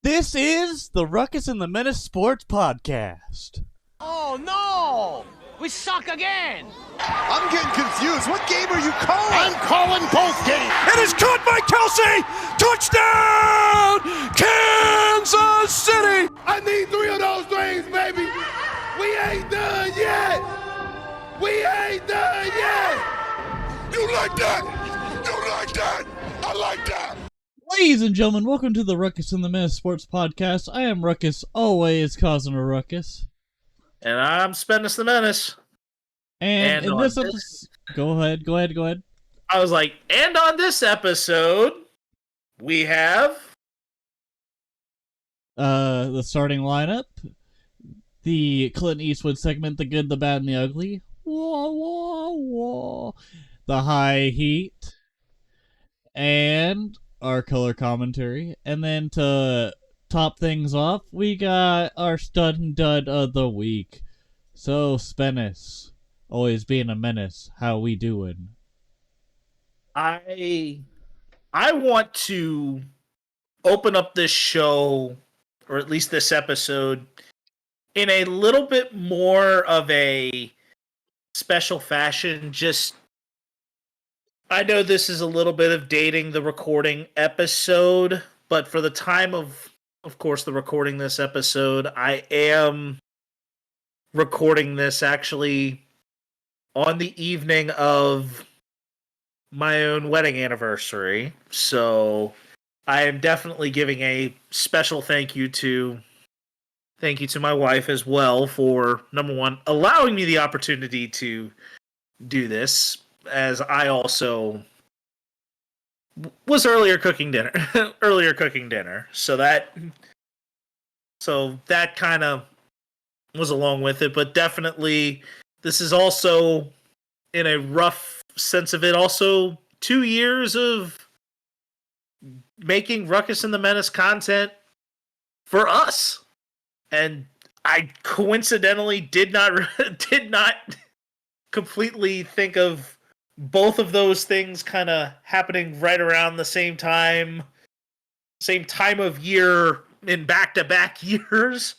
This is the Ruckus and The Menace Sports Podcast. Oh no! We suck again! I'm getting confused. What game are you calling? I'm calling both games! It is caught by Kelsey! Touchdown! Kansas City! I need 3 of those things, baby! We ain't done yet! We ain't done yet! You like that? You like that? I like that! Ladies and gentlemen, welcome to the Ruckus and The Menace Sports Podcast. I am Ruckus, always causing a ruckus. And I'm Ruckus the Menace. And in this episode... Go ahead. I was like, and on this episode, we have... the starting lineup, the Clint Eastwood segment, The Good, the Bad, and the Ugly, wah, wah, wah, the High Heat, and our color commentary. And then to top things off, we got our stud and dud of the week. So, Spennis, always being a menace, how we doing? I want to open up this show, or at least this episode, in a little bit more of a special fashion. I know this is a little bit of dating the recording episode, but for the time of course, the recording this episode, I am recording this actually on the evening of my own wedding anniversary. So I am definitely giving a special thank you to my wife as well for, number one, allowing me the opportunity to do this, as I also was earlier cooking dinner. So that kind of was along with it, but definitely this is also, in a rough sense of it, also 2 years of making Ruckus and the Menace content for us. And I coincidentally did not completely think of both of those things kind of happening right around the same time of year in back-to-back years,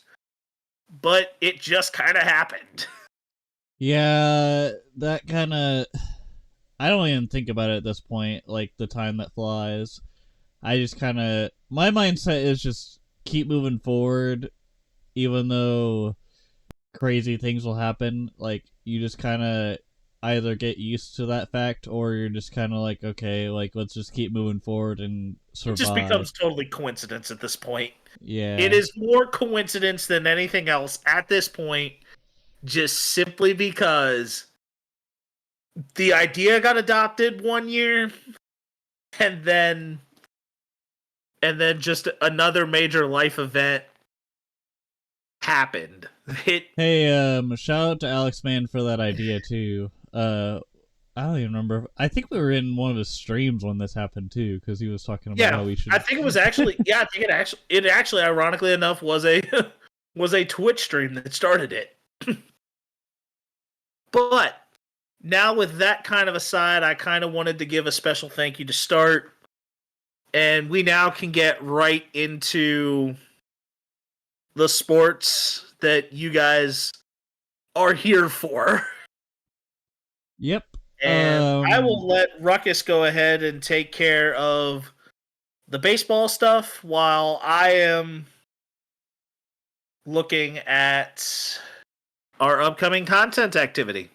but it just kind of happened. Yeah, that kind of... I don't even think about it at this point, like the time that flies. I just kind of... My mindset is just keep moving forward, even though crazy things will happen. Like, you just kind of either get used to that fact, or you're just kind of like, okay, like, let's just keep moving forward and survive. It just becomes totally coincidence at this point. Yeah. It is more coincidence than anything else at this point, just simply because the idea got adopted one year, and then just another major life event happened. Hey, shout out to Alex Mann for that idea too. I don't even remember. I think we were in one of his streams when this happened too, because he was talking about how we should. I think it was actually. Yeah, I think it actually, ironically enough, was a Twitch stream that started it. But now, with that kind of aside, I kind of wanted to give a special thank you to start, and we now can get right into the sports that you guys are here for. Yep. And I will let Ruckus go ahead and take care of the baseball stuff while I am looking at our upcoming content activity.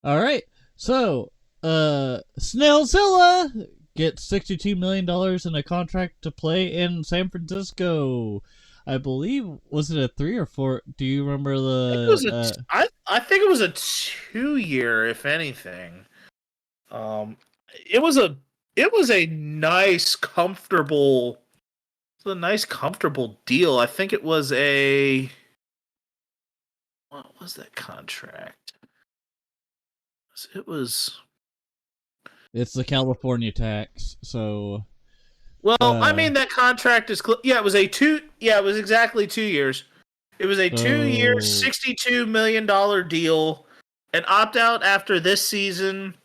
All right. So, Snellzilla gets $62 million in a contract to play in San Francisco. I believe, was it a 3 or 4? Do you remember the... I think it was a 2-year, if anything. It was a nice, comfortable deal. I think it was what was that contract? It's the California tax, so... Well, I mean, that contract is... it was it was exactly 2 years. It was a 2-year, $62 million deal, an opt-out after this season,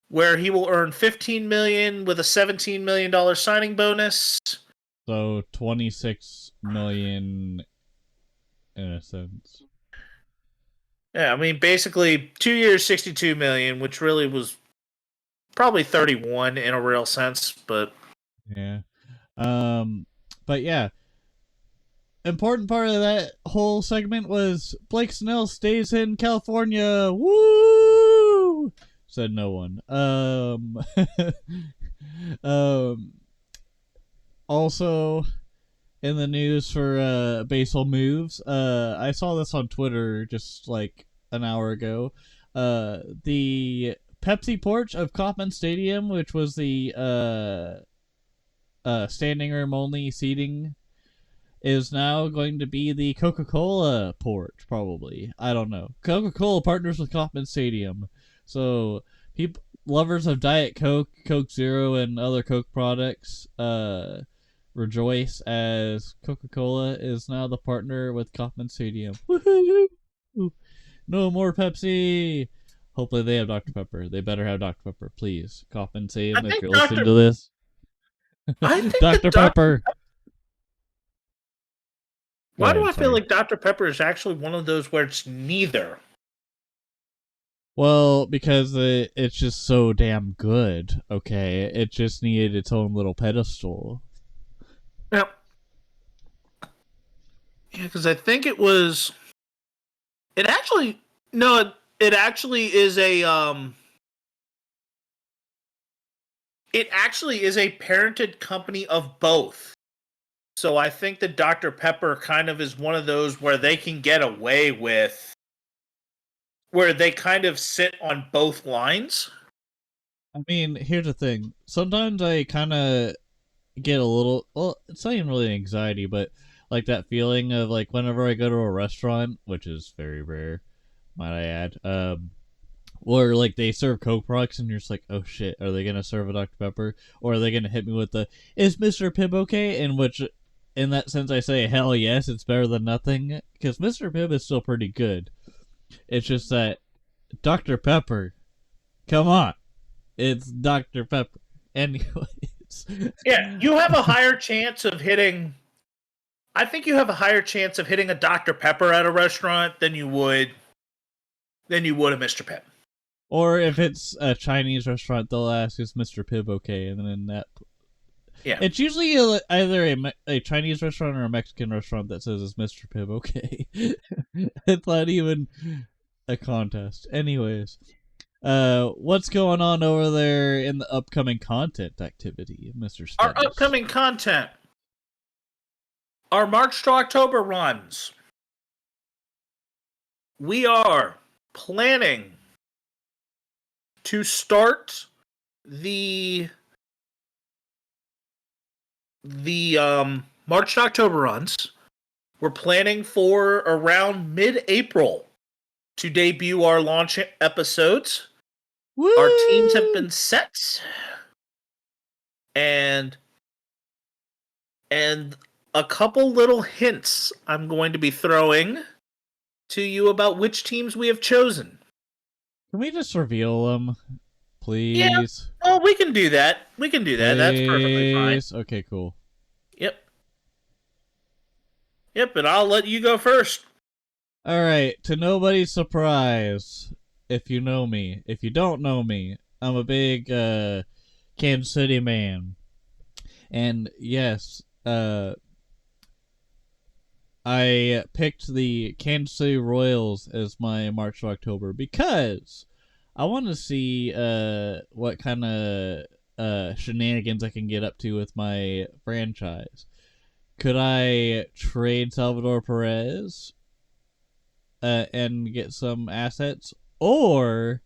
where he will earn $15 million with a $17 million signing bonus, So 26 million in a sense. Yeah, I mean, basically 2 years, 62 million, which really was probably 31 in a real sense, but Yeah. But yeah, important part of that whole segment was Blake Snell stays in California. Woo! Said no one. Um also in the news for baseball moves, I saw this on Twitter just like an hour ago. The Pepsi porch of Kauffman Stadium, which was the standing room only seating, is now going to be the Coca-Cola porch, probably. I don't know. Coca-Cola partners with Kauffman Stadium. So people lovers of Diet Coke, Coke Zero, and other Coke products rejoice as Coca-Cola is now the partner with Kauffman Stadium. Woohoo! No more Pepsi. Hopefully they have Dr. Pepper. They better have Dr. Pepper, please. Kauffman I Stadium, if think you're listening to this. I think Dr. that Pepper. Go why do ahead, I feel sorry. like Dr. Pepper is actually one of those where it's neither? Well, because it's just so damn good, okay? It just needed its own little pedestal. Yeah, yeah, because I think it was. It actually no, it actually is a It actually is a parented company of both. So I think that Dr. Pepper kind of is one of those where they can get away with, where they kind of sit on both lines. I mean, here's the thing. Sometimes I kind of get a little, well, it's not even really anxiety, but like that feeling of like whenever I go to a restaurant, which is very rare, might I add, or like they serve Coke products and you're just like, oh shit, are they gonna serve a Dr. Pepper? Or are they gonna hit me with the, is Mr. Pibb okay? In which, in that sense, I say, hell yes, it's better than nothing. Because Mr. Pibb is still pretty good. It's just that Dr. Pepper, come on. It's Dr. Pepper. Anyways. Yeah, you have a higher chance of hitting. I think you have a higher chance of hitting a Dr. Pepper at a restaurant than you would a Mr. Pibb. Or if it's a Chinese restaurant, they'll ask, is Mr. Pibb okay? And then that. Yeah. It's usually either a Chinese restaurant or a Mexican restaurant that says, is Mr. Pibb okay? It's not even a contest. Anyways. What's going on over there in the upcoming content activity, Mr. Spence? Our upcoming content. Our March to October runs. We are planning to start the March to October runs. We're planning for around mid-April to debut our launch episodes. Woo! Our teams have been set, and a couple little hints I'm going to be throwing to you about which teams we have chosen. Can we just reveal them, please? Oh, we can do that. We can do that. That's perfectly fine. Okay, cool. Yep. Yep, and I'll let you go first. All right, to nobody's surprise, if you know me. If you don't know me, I'm a big Kansas City man. And yes, I picked the Kansas City Royals as my March to October because I want to see what kind of shenanigans I can get up to with my franchise. Could I trade Salvador Perez and get some assets, or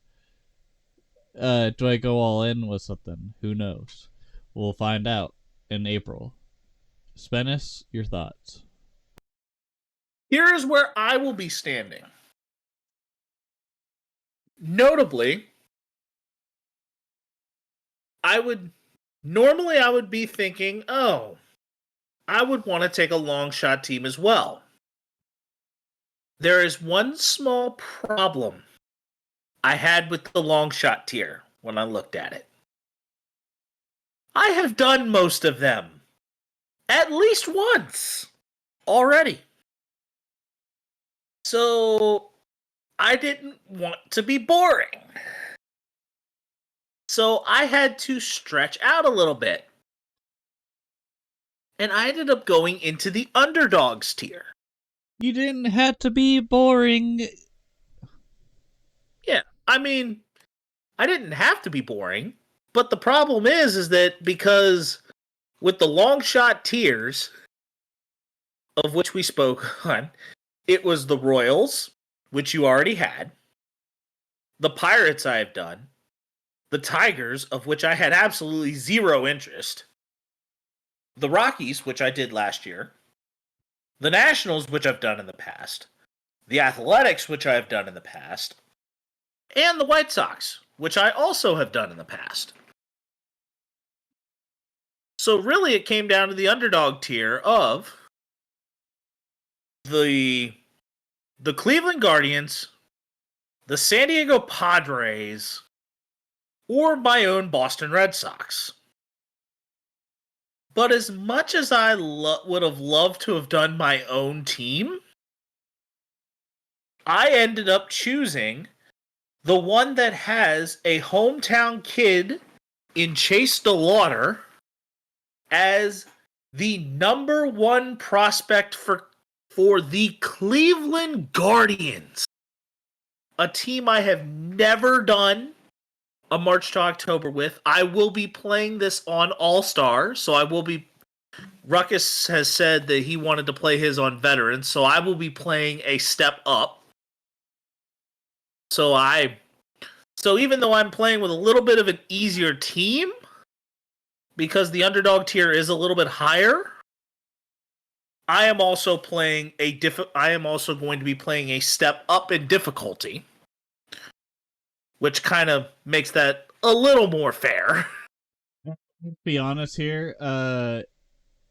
do I go all in with something? Who knows? We'll find out in April. Spennis, your thoughts? Here is where I will be standing. Notably, I would be thinking, oh, I would want to take a long shot team as well. There is one small problem I had with the long shot tier when I looked at it. I have done most of them. at least once already. So I didn't want to be boring. So I had to stretch out a little bit. And I ended up going into the underdogs tier. You didn't have to be boring. Yeah, I mean, I didn't have to be boring, but the problem is that because with the long shot tiers, of which we spoke on, it was the Royals, which you already had, the Pirates I have done, the Tigers, of which I had absolutely zero interest, the Rockies, which I did last year, the Nationals, which I've done in the past, the Athletics, which I have done in the past, and the White Sox, which I also have done in the past. So really it came down to the underdog tier of the Cleveland Guardians, the San Diego Padres, or my own Boston Red Sox. But as much as I would have loved to have done my own team, I ended up choosing the one that has a hometown kid in Chase DeLauter as the number one prospect for the Cleveland Guardians, a team I have never done a March to October with. I will be playing this on All-Star, so I will be... Ruckus has said that he wanted to play his on Veterans, so I will be playing a step up. So even though I'm playing with a little bit of an easier team, because the underdog tier is a little bit higher, I am also going to be playing a step up in difficulty, which kind of makes that a little more fair. Be honest here.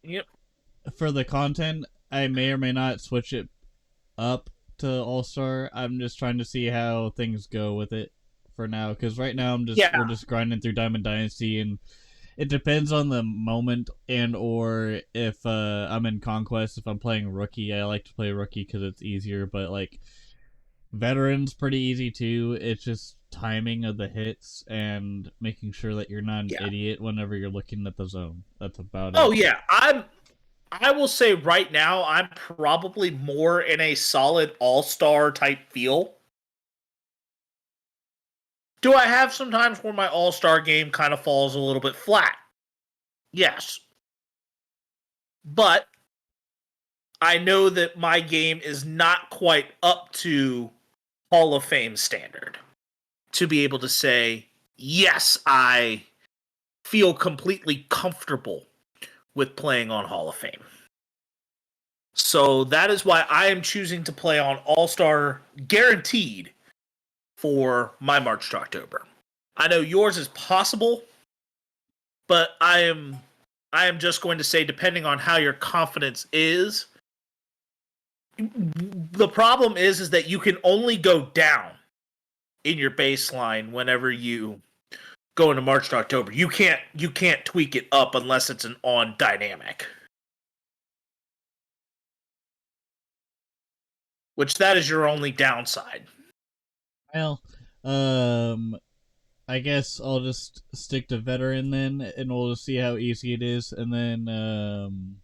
Yep. For the content, I may or may not switch it up to All-Star. I'm just trying to see how things go with it for now, because right now we're just grinding through Diamond Dynasty, and it depends on the moment, and or if I'm in Conquest. If I'm playing Rookie, I like to play Rookie because it's easier, but like Veteran's pretty easy too. It's just timing of the hits and making sure that you're not an idiot whenever you're looking at the zone. That's about it. Oh yeah, I will say right now I'm probably more in a solid all-star type feel. Do I have some times where my all-star game kind of falls a little bit flat? Yes. But I know that my game is not quite up to Hall of Fame standard to be able to say, yes, I feel completely comfortable with playing on Hall of Fame. So that is why I am choosing to play on All-Star guaranteed for my March to October. I know yours is possible, but I am just going to say, depending on how your confidence is, the problem is that you can only go down in your baseline whenever you go into March to October. You can't tweak it up unless it's an on dynamic. Which that is your only downside. Well, I guess I'll just stick to Veteran then, and we'll just see how easy it is, and then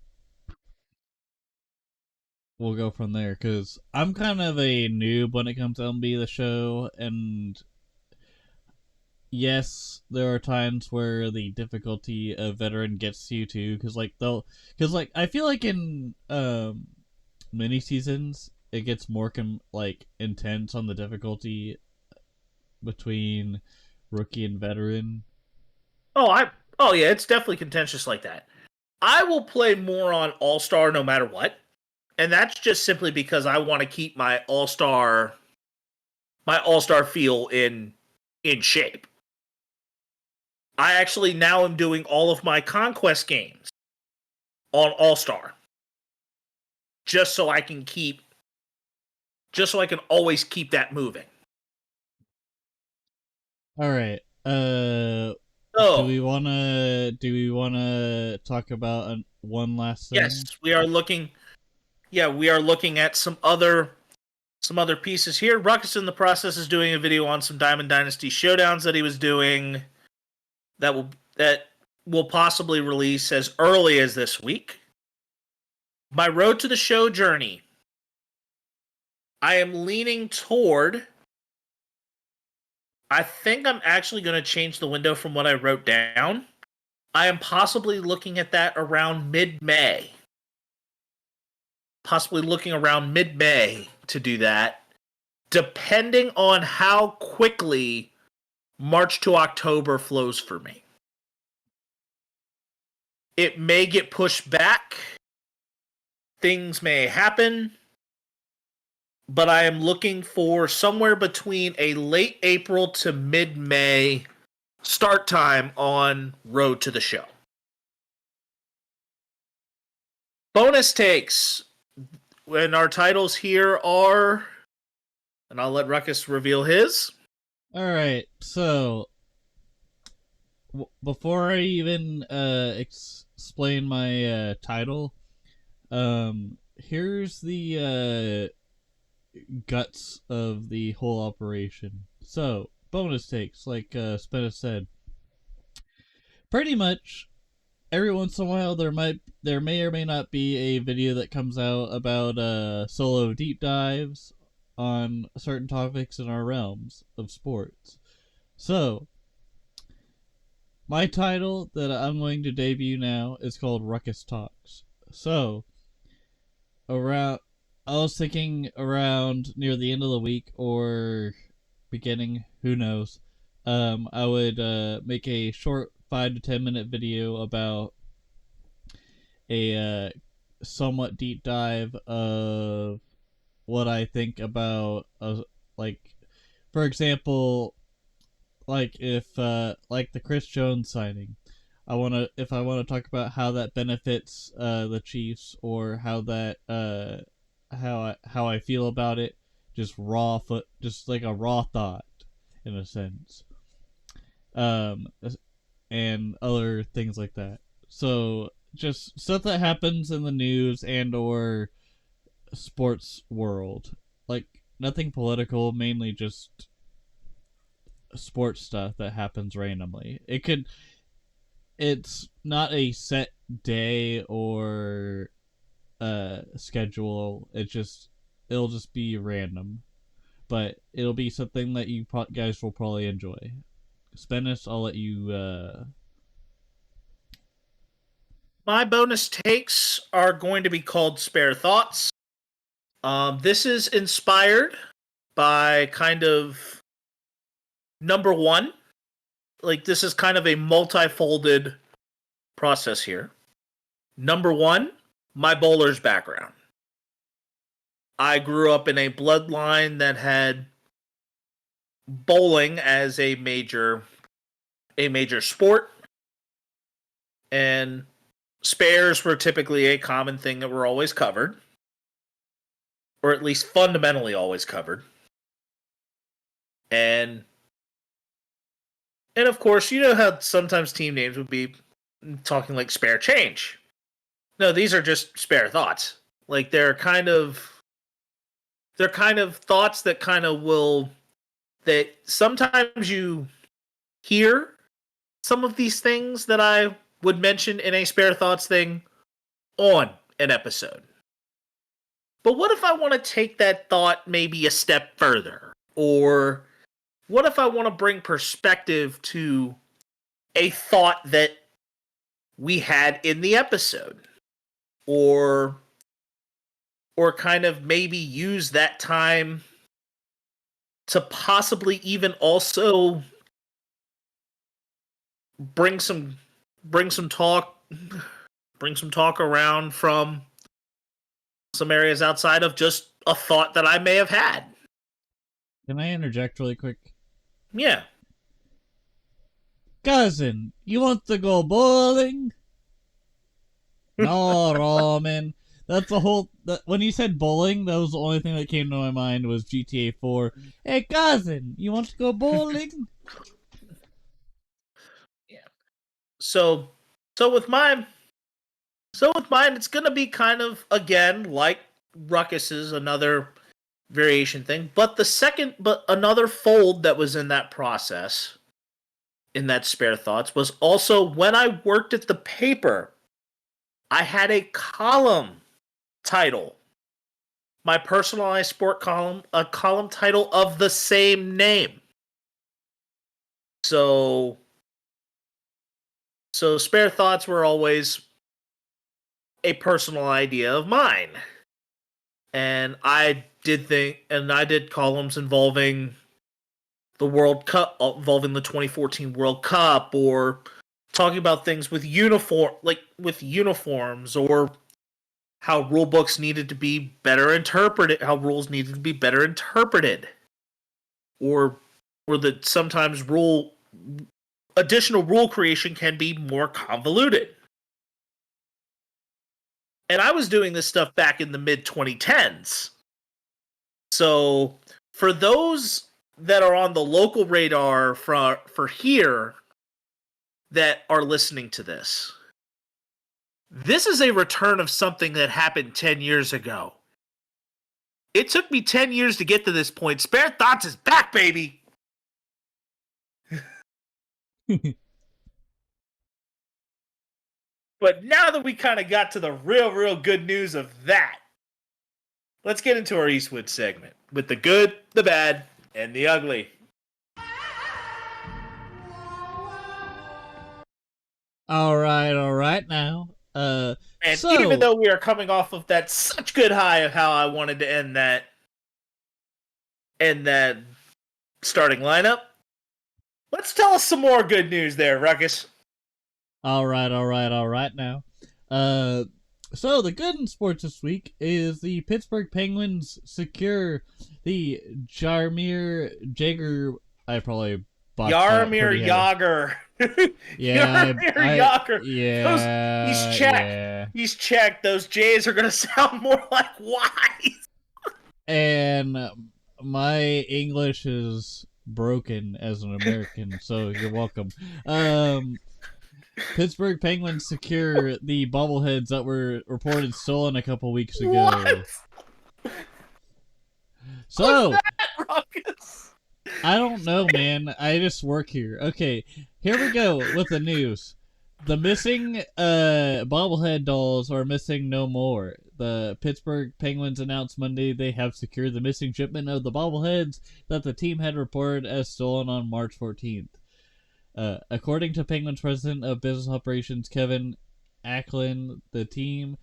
we'll go from there. Because I'm kind of a noob when it comes to MLB The Show, and yes, there are times where the difficulty of Veteran gets you too. Because I feel like in mini seasons it gets more intense on the difficulty between Rookie and Veteran. Oh yeah, it's definitely contentious like that. I will play more on All-Star no matter what. And that's just simply because I want to keep my All-Star feel in shape. I actually now am doing all of my Conquest games on All-Star. Just so I can always keep that moving. All right. So, do we wanna talk about one last thing? yes, we are looking. Yeah, we are looking at some other pieces here. Ruckus in the process is doing a video on some Diamond Dynasty showdowns that he was doing that will possibly release as early as this week. My road to the show journey. I am leaning toward. I think I'm actually going to change the window from what I wrote down. I am possibly looking at that around mid-May. Possibly looking around mid-May to do that, depending on how quickly March to October flows for me. It may get pushed back. Things may happen. But I am looking for somewhere between a late April to mid-May start time on Road to the Show. Bonus takes. When our titles here are, and I'll let Ruckus reveal his. Alright, so before I even explain my title, here's the guts of the whole operation. So, bonus takes, like Spena said. Pretty much every once in a while there may or may not be a video that comes out about solo deep dives on certain topics in our realms of sports. So, my title that I'm going to debut now is called Ruckus Talks. So, I was thinking around near the end of the week or beginning, who knows. I would make a short 5 to 10 minute video about a somewhat deep dive of what I think about like, for example, like if like the Chris Jones signing. If I wanna talk about how that benefits the Chiefs, or how that how I feel about it, just just like a raw thought in a sense, and other things like that. So just stuff that happens in the news and or sports world, like nothing political, mainly just sports stuff that happens randomly. It's not a set day or schedule. It'll just be random, but it'll be something that you guys will probably enjoy. Spennis, I'll let you. My bonus takes are going to be called Spare Thoughts. This is inspired by kind of number one. Like, this is kind of a multifolded process here. Number one, my bowler's background. I grew up in a bloodline that had bowling as a major sport, and spares were typically a common thing that were always covered, or at least fundamentally always covered. And of course, you know how sometimes team names would be talking like spare change. No, these are just spare thoughts. Like, they're kind of thoughts that that sometimes you hear some of these things that I would mention in a spare thoughts thing on an episode. But what if I want to take that thought maybe a step further? Or what if I want to bring perspective to a thought that we had in the episode? Or kind of maybe use that time to possibly even also bring some talk around from some areas outside of just a thought that I may have had. Can I interject really quick? Yeah. Cousin, you want to go bowling? No, Roman. That's the whole. When you said bowling, that was the only thing that came to my mind was GTA 4. Hey, cousin, you want to go bowling? Yeah. So so with mine, it's gonna be kind of again like Ruckus's, another variation thing. But another fold that was in that process, in that spare thoughts, was also when I worked at the paper, I had a column title. My personalized sport column, a column title of the same name. So spare thoughts were always a personal idea of mine. And I did columns involving the World Cup, involving the 2014 World Cup, or talking about things with uniforms, or how rule books needed to be better interpreted, how rules needed to be better interpreted, or that sometimes additional rule creation can be more convoluted. And I was doing this stuff back in the mid 2010s. So for those that are on the local radar for here that are listening to this, this is a return of something that happened 10 years ago. It took me 10 years to get to this point. Spare Thoughts is back, baby! But now that we kind of got to the real good news of that, let's get into our Eastwood segment with the good, the bad, and the ugly. All right now. And So, even though we are coming off of that such good high of how I wanted to end that starting lineup, let's tell us some more good news there, Ruckus. all right now. So the good in sports this week is the Pittsburgh Penguins secure the Jaromir Jagr. I probably botched that Jaromir pretty Jagr. Yeah, Jaromir Jagr. Yeah, He's checked. Yeah. He's checked. Those J's are gonna sound more like Y's. And my English is broken as an American, so you're welcome. Pittsburgh Penguins secure the bobbleheads that were reported stolen a couple weeks ago. What? So, What's that, Ruckus? I don't know, man. I just work here. Okay, here we go with the news. The missing bobblehead dolls are missing no more. The Pittsburgh Penguins announced Monday they have secured the missing shipment of the bobbleheads that the team had reported as stolen on March 14th. According to Penguins President of Business Operations Kevin Acklin, the team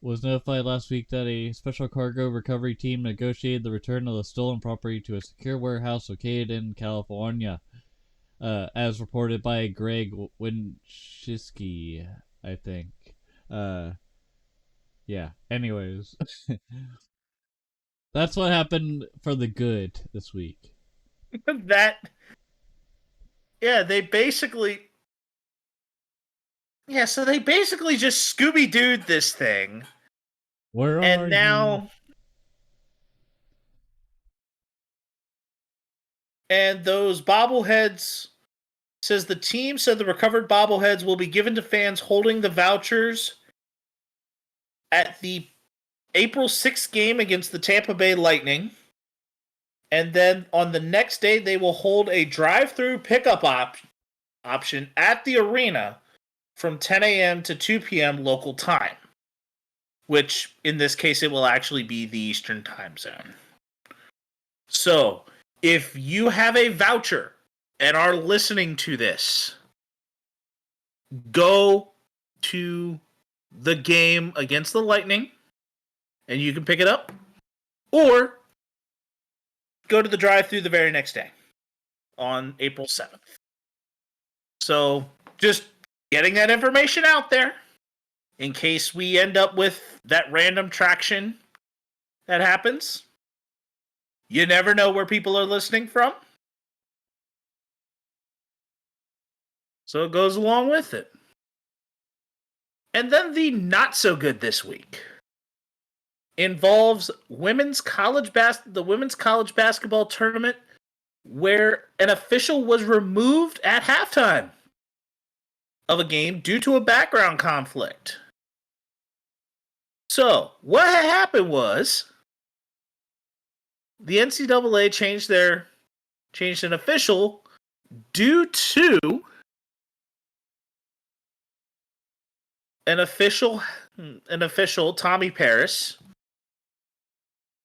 was notified last week that a special cargo recovery team negotiated the return of the stolen property to a secure warehouse located in California, as reported by Greg Winchitsky, I think. Yeah, anyways. That's what happened for the good this week. They basically just Scooby-Dooed this thing. Where and are now you? And those bobbleheads, says the team said the recovered bobbleheads will be given to fans holding the vouchers at the April 6th game against the Tampa Bay Lightning. And then on the next day, they will hold a drive-through pickup option at the arena from 10 a.m. to 2 p.m. local time, which in this case, it will actually be the Eastern time zone. So, if you have a voucher and are listening to this, go to the game against the Lightning and you can pick it up, or go to the drive-thru the very next day on April 7th. So just getting that information out there in case we end up with that random traction that happens. You never know where people are listening from. So it goes along with it. And then the not so good this week involves the women's college basketball tournament, where an official was removed at halftime. of a game due to a background conflict. So, what had happened was the NCAA changed an official due to an official, Tommy Paris,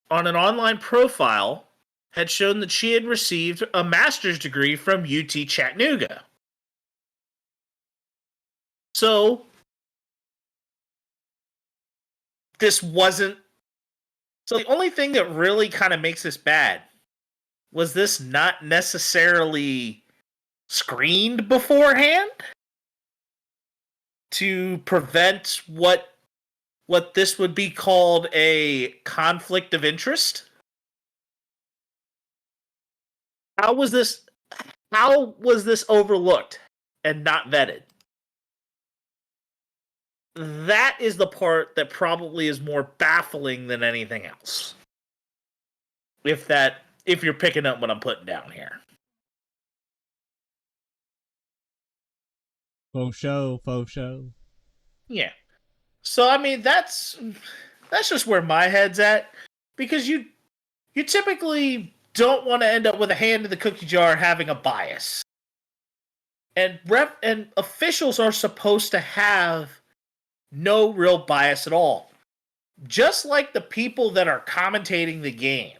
on an online profile had shown that she had received a master's degree from UT Chattanooga. So, this wasn't... So the only thing that really kind of makes this bad was this not necessarily screened beforehand to prevent what this would be called a conflict of interest. How was this overlooked and not vetted? That is the part that probably is more baffling than anything else. If you're picking up what I'm putting down here. Faux show. Yeah. So I mean that's just where my head's at, because you typically don't want to end up with a hand in the cookie jar having a bias. And officials are supposed to have no real bias at all. Just like the people that are commentating the game.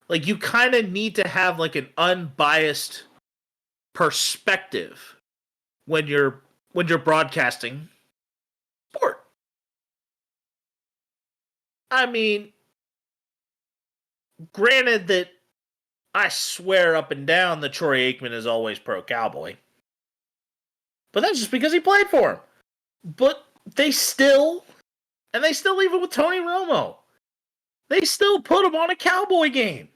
Like, you kind of need to have like an unbiased perspective when you're broadcasting sport. I mean, granted that I swear up and down that Troy Aikman is always pro-Cowboy. But that's just because he played for him. But they still even with Tony Romo, they still put him on a Cowboy game.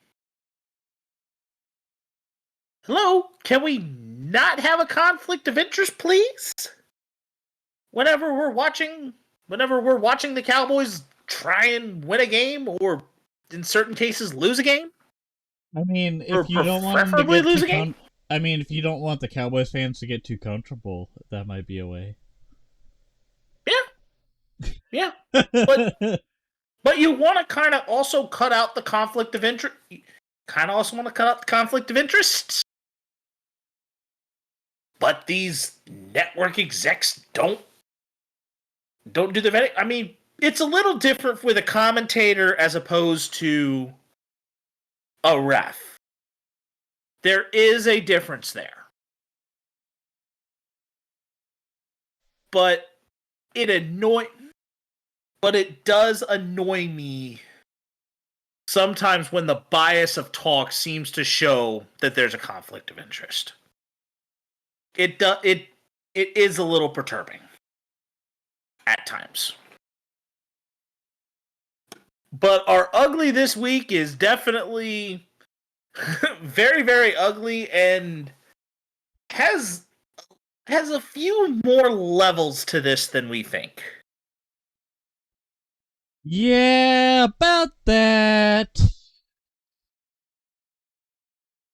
Hello? Can we not have a conflict of interest, please? Whenever we're watching the Cowboys try and win a game, or in certain cases lose a game. I mean, Or if you don't want them to preferably get lose too a game? I mean, if you don't want the Cowboys fans to get too comfortable, that might be a way. Yeah. But you want to kind of also cut out the conflict of interest. But these network execs don't do the vetting. I mean, it's a little different with a commentator as opposed to a ref. There is a difference there. But it does annoy me sometimes when the bias of talk seems to show that there's a conflict of interest. It is a little perturbing at times. But our ugly this week is definitely very, very ugly, and has a few more levels to this than we think. Yeah, about that.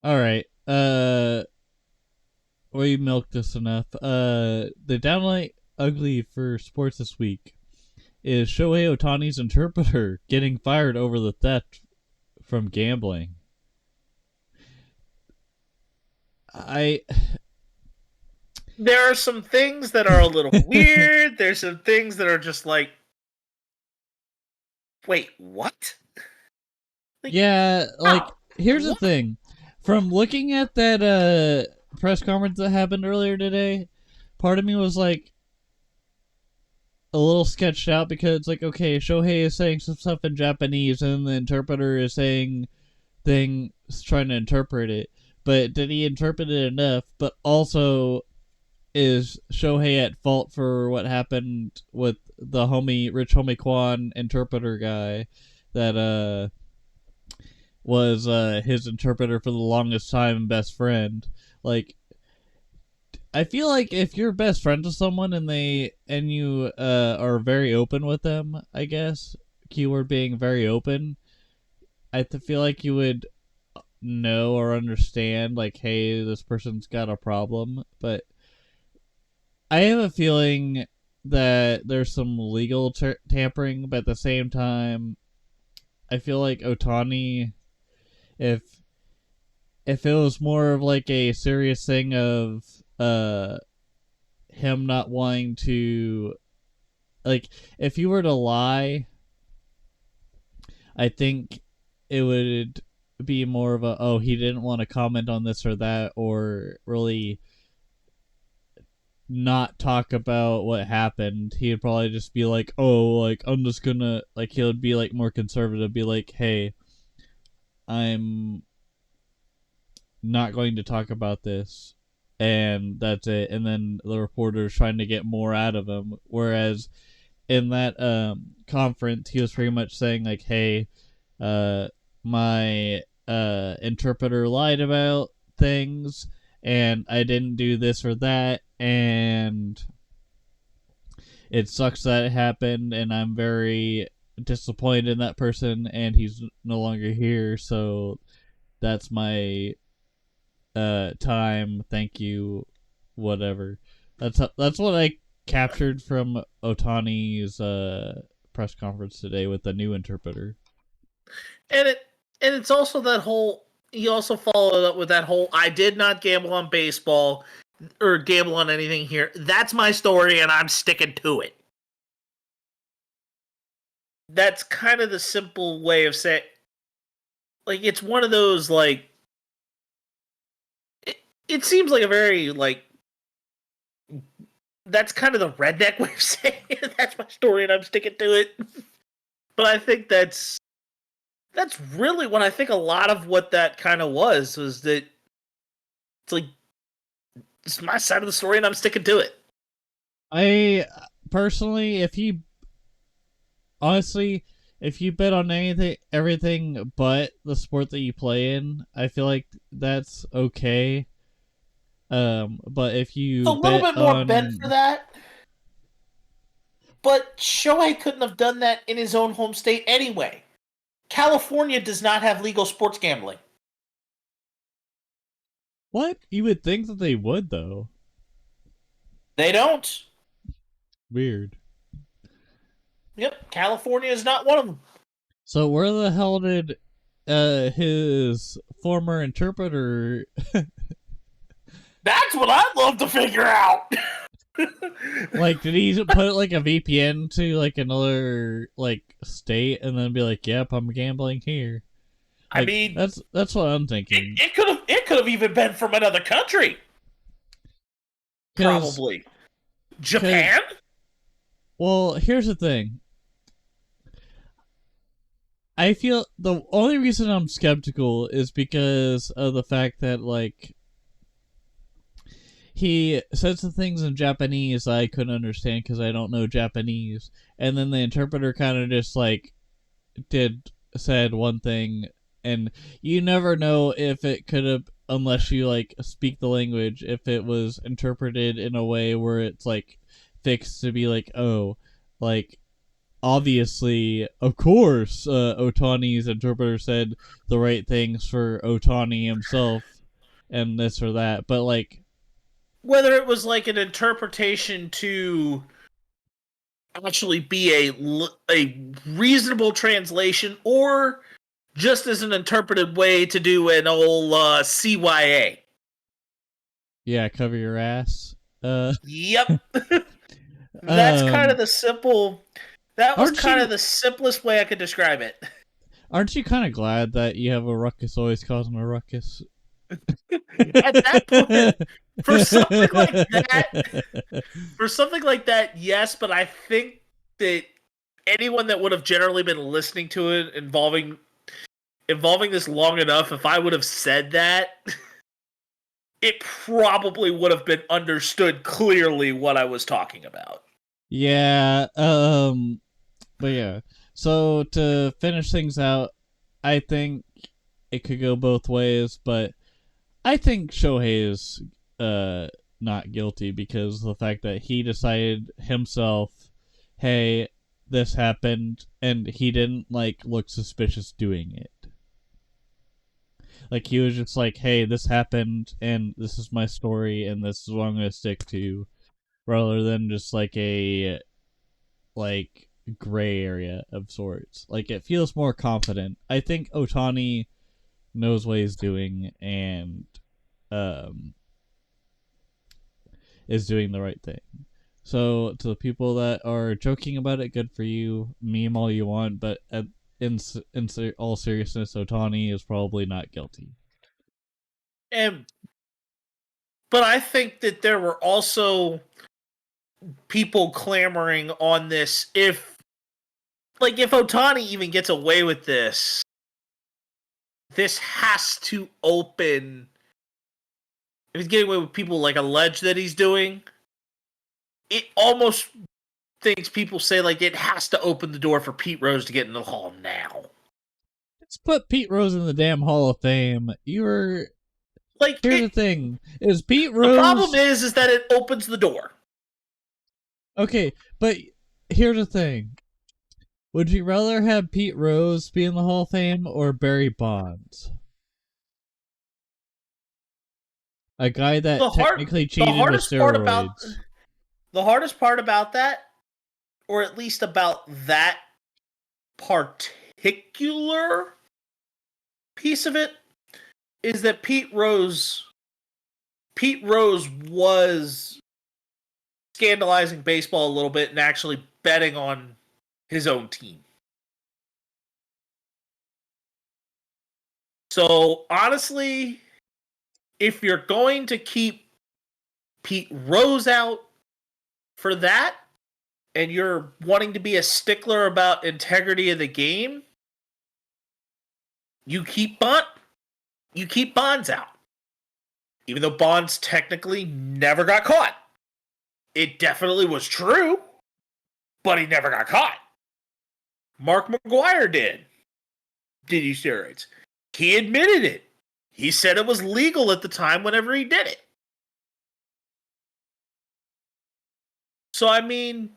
All right. We milked this enough. The downright ugly for sports this week is Shohei Ohtani's interpreter getting fired over the theft from gambling. There are some things that are a little weird. There's some things that are just like, wait, what? Yeah, like, here's the thing. From looking at that press conference that happened earlier today, part of me was like a little sketched out, because it's like, okay, Shohei is saying some stuff in Japanese and the interpreter is saying things, trying to interpret it. But did he interpret it enough? But also, is Shohei at fault for what happened with the Rich Homie Kwan interpreter guy that was his interpreter for the longest time and best friend? Like, I feel like if you're best friends with someone and you are very open with them, I guess, keyword being very open, I feel like you would know or understand, like, hey, this person's got a problem. But I have a feeling that there's some legal tampering, but at the same time, I feel like Otani, if it was more of like a serious thing of him not wanting to, like, if you were to lie, I think it would be more of a, oh, he didn't want to comment on this or that, or really not talk about what happened. He'd probably just be like, oh, like, I'm just gonna, like, he would be like more conservative, be like, hey, I'm not going to talk about this, and that's it. And then the reporter's trying to get more out of him, whereas in that conference he was pretty much saying like, hey, my interpreter lied about things, and I didn't do this or that, and it sucks that it happened, and I'm very disappointed in that person, and he's no longer here, so that's my time, thank you, whatever. That's what I captured from Otani's press conference today with the new interpreter. And it's also that whole, he also followed up with that whole, I did not gamble on baseball or gamble on anything here. That's my story and I'm sticking to it. That's kind of the simple way of saying, like, it's one of those, like, it seems like a very, like, that's kind of the redneck way of saying it. That's my story and I'm sticking to it. But I think that's really what I think a lot of what that kind of was that it's like, it's my side of the story and I'm sticking to it. I personally, if you bet on everything but the sport that you play in, I feel like that's okay. But if you A little bit more on... bent for that. But Shohei couldn't have done that in his own home state anyway. California does not have legal sports gambling. What? You would think that they would, though. They don't. Weird. Yep, California is not one of them. So where the hell did his former interpreter... That's what I'd love to figure out. Like, did he put like a VPN to like another like state and then be like, "Yep, I'm gambling here"? Like, I mean, that's what I'm thinking. it could have even been from another country. Probably Japan. Well, here's the thing. I feel the only reason I'm skeptical is because of the fact that, like, he said some things in Japanese I couldn't understand because I don't know Japanese, and then the interpreter kind of just like said one thing, and you never know if it could have, unless you like speak the language, if it was interpreted in a way where it's like fixed to be like, oh, like, obviously, of course, Otani's interpreter said the right things for Otani himself and this or that, but like, whether it was like an interpretation to actually be a reasonable translation, or just as an interpreted way to do an old CYA. Yeah, cover your ass. Yep. That's kind of the simple. That was kind of the simplest way I could describe it. Aren't you kind of glad that you have a ruckus always causing a ruckus? At that point, for something like that, yes. But I think that anyone that would have generally been listening to it involving this long enough, if I would have said that, it probably would have been understood clearly what I was talking about. Yeah. But yeah. So to finish things out, I think it could go both ways, but I think Shohei is not guilty because of the fact that he decided himself, hey, this happened, and he didn't like look suspicious doing it. Like, he was just like, hey, this happened, and this is my story, and this is what I'm gonna stick to. rather than just like a like gray area of sorts. Like it feels more confident. I think Otani knows what he's doing and um is doing the right thing. So to the people that are joking about it, good for you. Meme all you want, but in all seriousness, Otani is probably not guilty. And but I think that there were also people clamoring on this. If Otani even gets away with this, this has to open. If he's getting away with people like allege that he's doing, it almost thinks people say like it has to open the door for Pete Rose to get in the Hall now. Let's put Pete Rose in the damn Hall of Fame. Here's the thing: is Pete Rose? The problem is that it opens the door. Okay, but here's the thing: would you rather have Pete Rose be in the Hall of Fame or Barry Bonds? A guy that technically cheated with steroids. The hardest part about that, or at least about that particular piece of it, is that Pete Rose was scandalizing baseball a little bit and actually betting on his own team. So honestly, if you're going to keep Pete Rose out for that, and you're wanting to be a stickler about integrity of the game, you keep Bonds out. Even though Bonds technically never got caught. It definitely was true, but he never got caught. Mark McGwire did use steroids. He admitted it. He said it was legal at the time whenever he did it. So, I mean,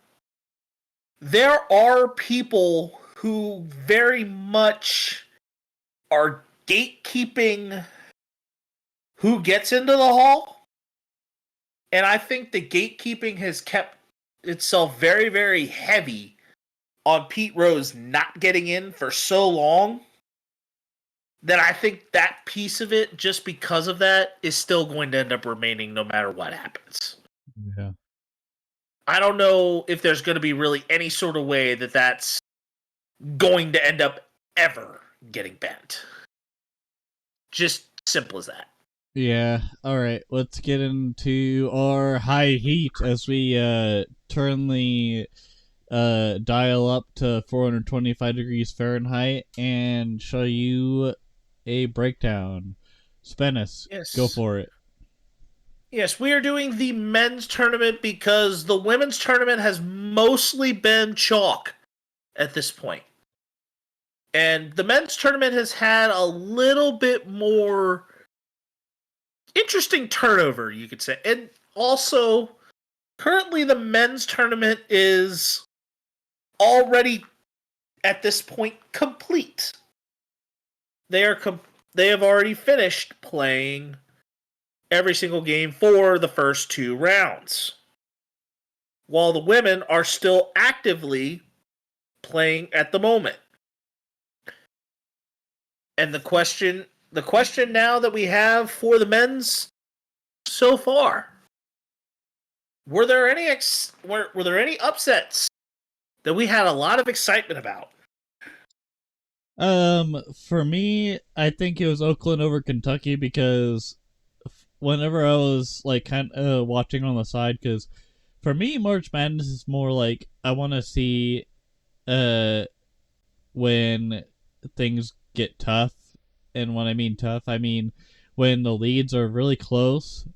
there are people who very much are gatekeeping who gets into the Hall. And I think the gatekeeping has kept itself very, very heavy on Pete Rose not getting in for so long that I think that piece of it, just because of that, is still going to end up remaining no matter what happens. Yeah. I don't know if there's going to be really any sort of way that that's going to end up ever getting bent. Just simple as that. Yeah. All right. Let's get into our high heat as we turn the dial up to 425 degrees Fahrenheit and show you a breakdown. Spennis, Yes. go for it. Yes, we are doing the men's tournament because the women's tournament has mostly been chalk at this point. And the men's tournament has had a little bit more interesting turnover, you could say. And also, currently the men's tournament is already, at this point, complete. They have already finished playing every single game for the first two rounds, while the women are still actively playing at the moment. And the question now that we have for the men's so far, were there any upsets that we had a lot of excitement about? For me, I think it was Oakland over Kentucky because whenever I was like kind of watching on the side, because for me, March Madness is more like I want to see when things get tough, and when I mean tough, I mean when the leads are really close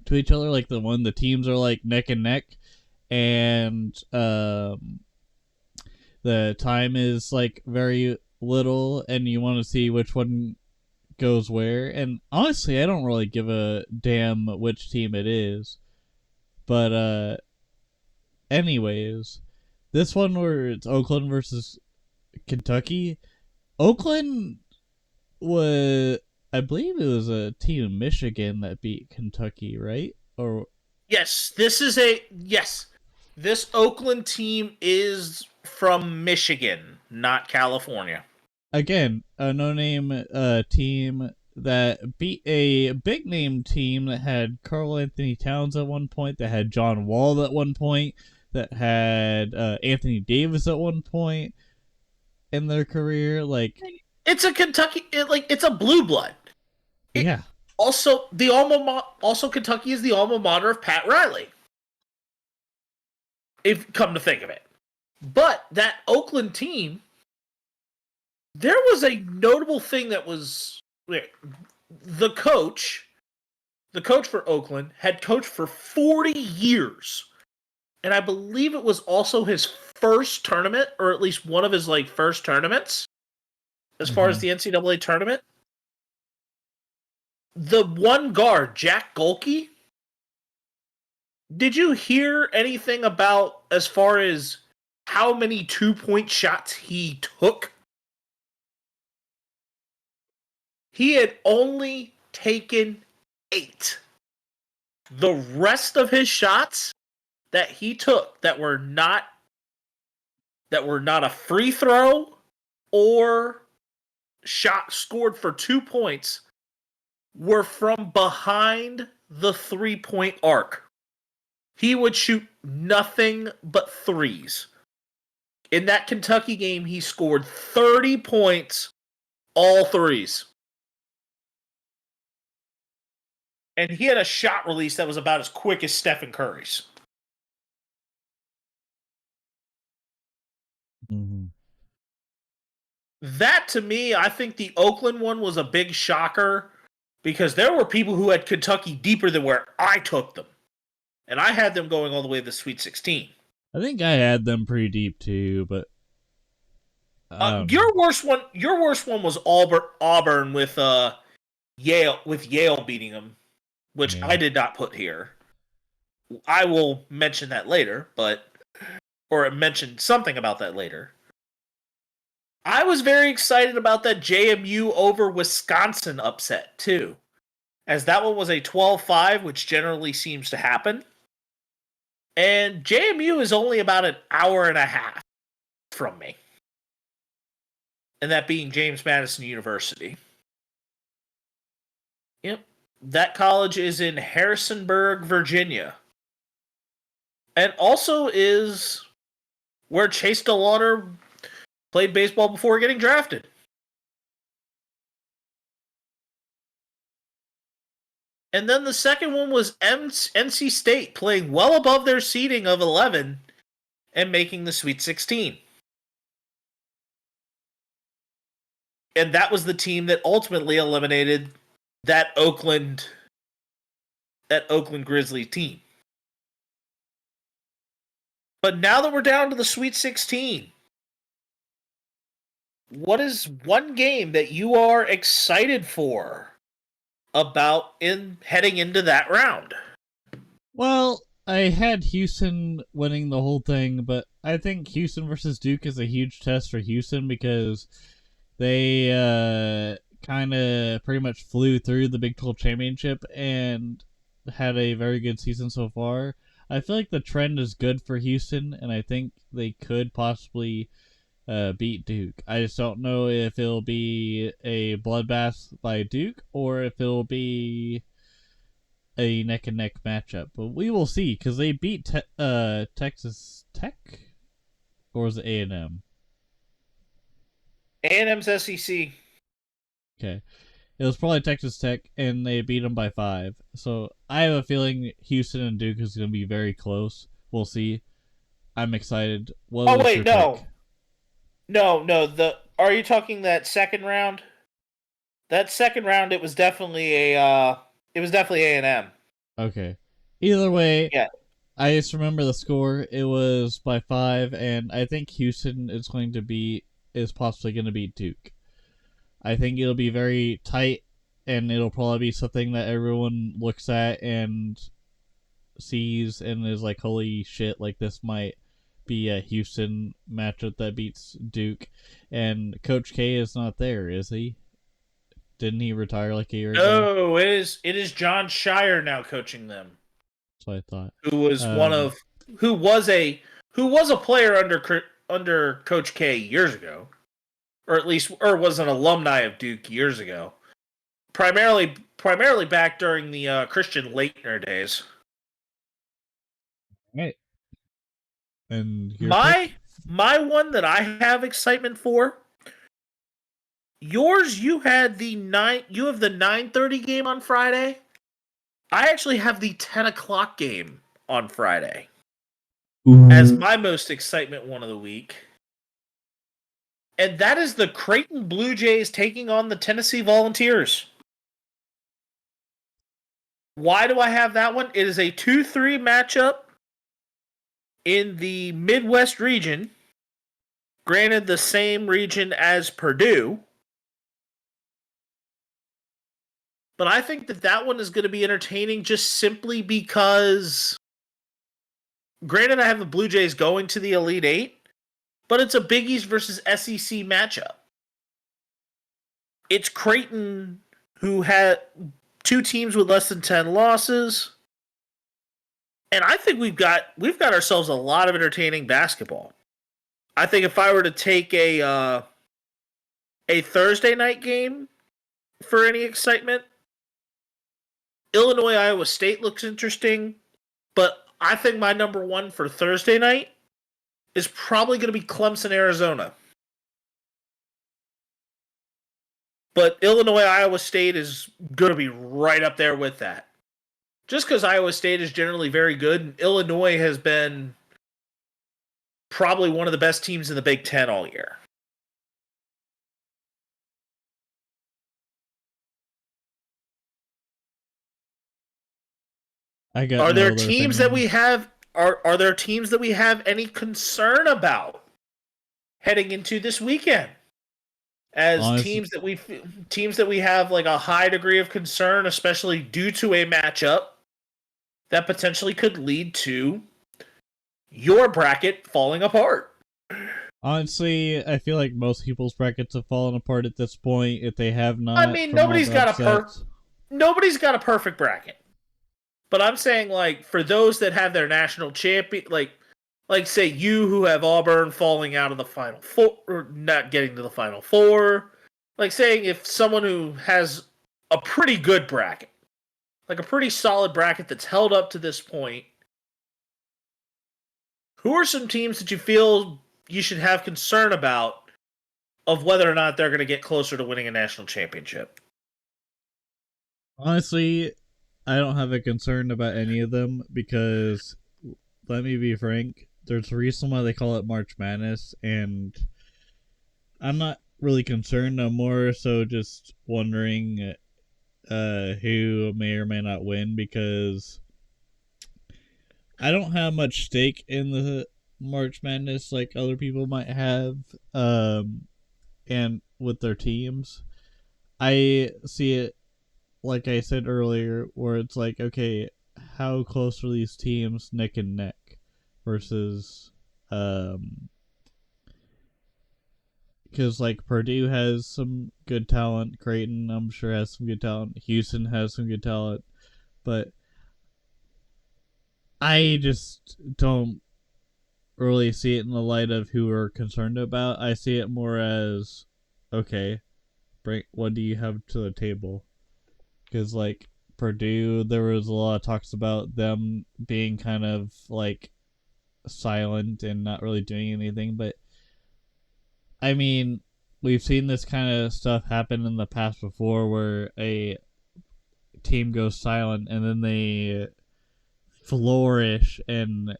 to each other, like the teams are like neck and neck, and the time is like very little, and you want to see which one goes where. And honestly, I don't really give a damn which team it is. But anyways, this one where it's Oakland versus Kentucky, Oakland was, I believe it was a team in Michigan that beat Kentucky, right? Or Yes, this Oakland team is from Michigan, not California. Again, a no-name team that beat a big-name team that had Karl Anthony Towns at one point, that had John Wall at one point, that had Anthony Davis at one point in their career. Like, It's a it's a blue blood. yeah, Also, also Kentucky is the alma mater of Pat Riley. If come to think of it, but that Oakland team, there was a notable thing that was the coach. The coach for Oakland had coached for 40 years, and I believe it was also his first tournament, or at least one of his first tournaments, as far as the NCAA tournament. The one guard, Jack Golke. Did you hear anything about as far as how many 2-point shots he took? He had only taken 8. The rest of his shots that he took that were not a free throw or shot scored for 2 points were from behind the 3-point arc. He would shoot nothing but threes. In that Kentucky game, he scored 30 points, all threes. And he had a shot release that was about as quick as Stephen Curry's. Mm-hmm. That, to me, I think the Oakland one was a big shocker because there were people who had Kentucky deeper than where I took them. And I had them going all the way to the Sweet 16. I think I had them pretty deep too, but your worst one was Auburn with Yale beating them, which yeah. I did not put here. I will mention that later, or mention something about that later. I was very excited about that JMU over Wisconsin upset too, as that one was a 12-5, which generally seems to happen. And JMU is only about an hour and a half from me. And that being James Madison University. Yep. That college is in Harrisonburg, Virginia. And also is where Chase DeLauter played baseball before getting drafted. And then the second one was NC State playing well above their seeding of 11 and making the Sweet 16. And that was the team that ultimately eliminated that Oakland Grizzlies team. But now that we're down to the Sweet 16, what is one game that you are excited for about heading into that round? Well, I had Houston winning the whole thing, but I think Houston versus Duke is a huge test for Houston because they kind of pretty much flew through the Big 12 championship and had a very good season so far. I feel like the trend is good for Houston, and I think they could possibly beat Duke. I just don't know if it'll be a bloodbath by Duke or if it'll be a neck and neck matchup. But we will see because they beat Texas Tech, or was it A&M? A&M's SEC. Okay. It was probably Texas Tech, and they beat them by 5. So I have a feeling Houston and Duke is going to be very close. We'll see. I'm excited. No. Are you talking that second round? That second round, it was definitely A&M. Okay. Either way, yeah. I just remember the score. It was by 5, and I think Houston is possibly going to beat Duke. I think it'll be very tight, and it'll probably be something that everyone looks at and sees and is like, holy shit, like this might be a Houston matchup that beats Duke. And Coach K is not there, is he? Didn't he retire like a year ago? No, it is John Shire now coaching them. That's what I thought. Who was who was a player under Coach K years ago, or was an alumni of Duke years ago. Primarily back during the Christian Laettner days. Right. And my one that I have excitement for. Yours, you have the 9:30 game on Friday. I actually have the 10 o'clock game on Friday as my most excitement one of the week. And that is the Creighton Blue Jays taking on the Tennessee Volunteers. Why do I have that one? It is a 2-3 matchup in the Midwest region. Granted, the same region as Purdue. But I think that one is going to be entertaining just simply because, granted, I have the Blue Jays going to the Elite Eight, but it's a Big East versus SEC matchup. It's Creighton, who had 2 teams with less than 10 losses, and I think we've got ourselves a lot of entertaining basketball. I think if I were to take a Thursday night game for any excitement, Illinois, Iowa State looks interesting, but I think my number one for Thursday night is probably going to be Clemson, Arizona. But Illinois, Iowa State is going to be right up there with that. Just because Iowa State is generally very good, and Illinois has been probably one of the best teams in the Big Ten all year. Are there teams that we have? Are there teams that we have any concern about heading into this weekend? As teams that we have like a high degree of concern, especially due to a matchup that potentially could lead to your bracket falling apart. Honestly, I feel like most people's brackets have fallen apart at this point. If they have not, I mean, nobody's got a perfect bracket. But I'm saying, like, for those that have their national champion, like say you who have Auburn falling out of the Final Four, or not getting to the Final Four, like saying if someone who has a pretty good bracket, like a pretty solid bracket that's held up to this point, who are some teams that you feel you should have concern about of whether or not they're going to get closer to winning a national championship? Honestly, I don't have a concern about any of them because, let me be frank, there's a reason why they call it March Madness, and I'm not really concerned. I'm more so just wondering who may or may not win, because I don't have much stake in the March Madness like other people might have, and with their teams. I see it, like I said earlier, where it's like, okay, how close are these teams neck and neck versus, because like Purdue has some good talent, Creighton I'm sure has some good talent, Houston has some good talent, but I just don't really see it in the light of who we're concerned about. I see it more as, okay, what do you have to the table? Because, like, Purdue, there was a lot of talks about them being kind of, like, silent and not really doing anything. But, I mean, we've seen this kind of stuff happen in the past before where a team goes silent and then they flourish and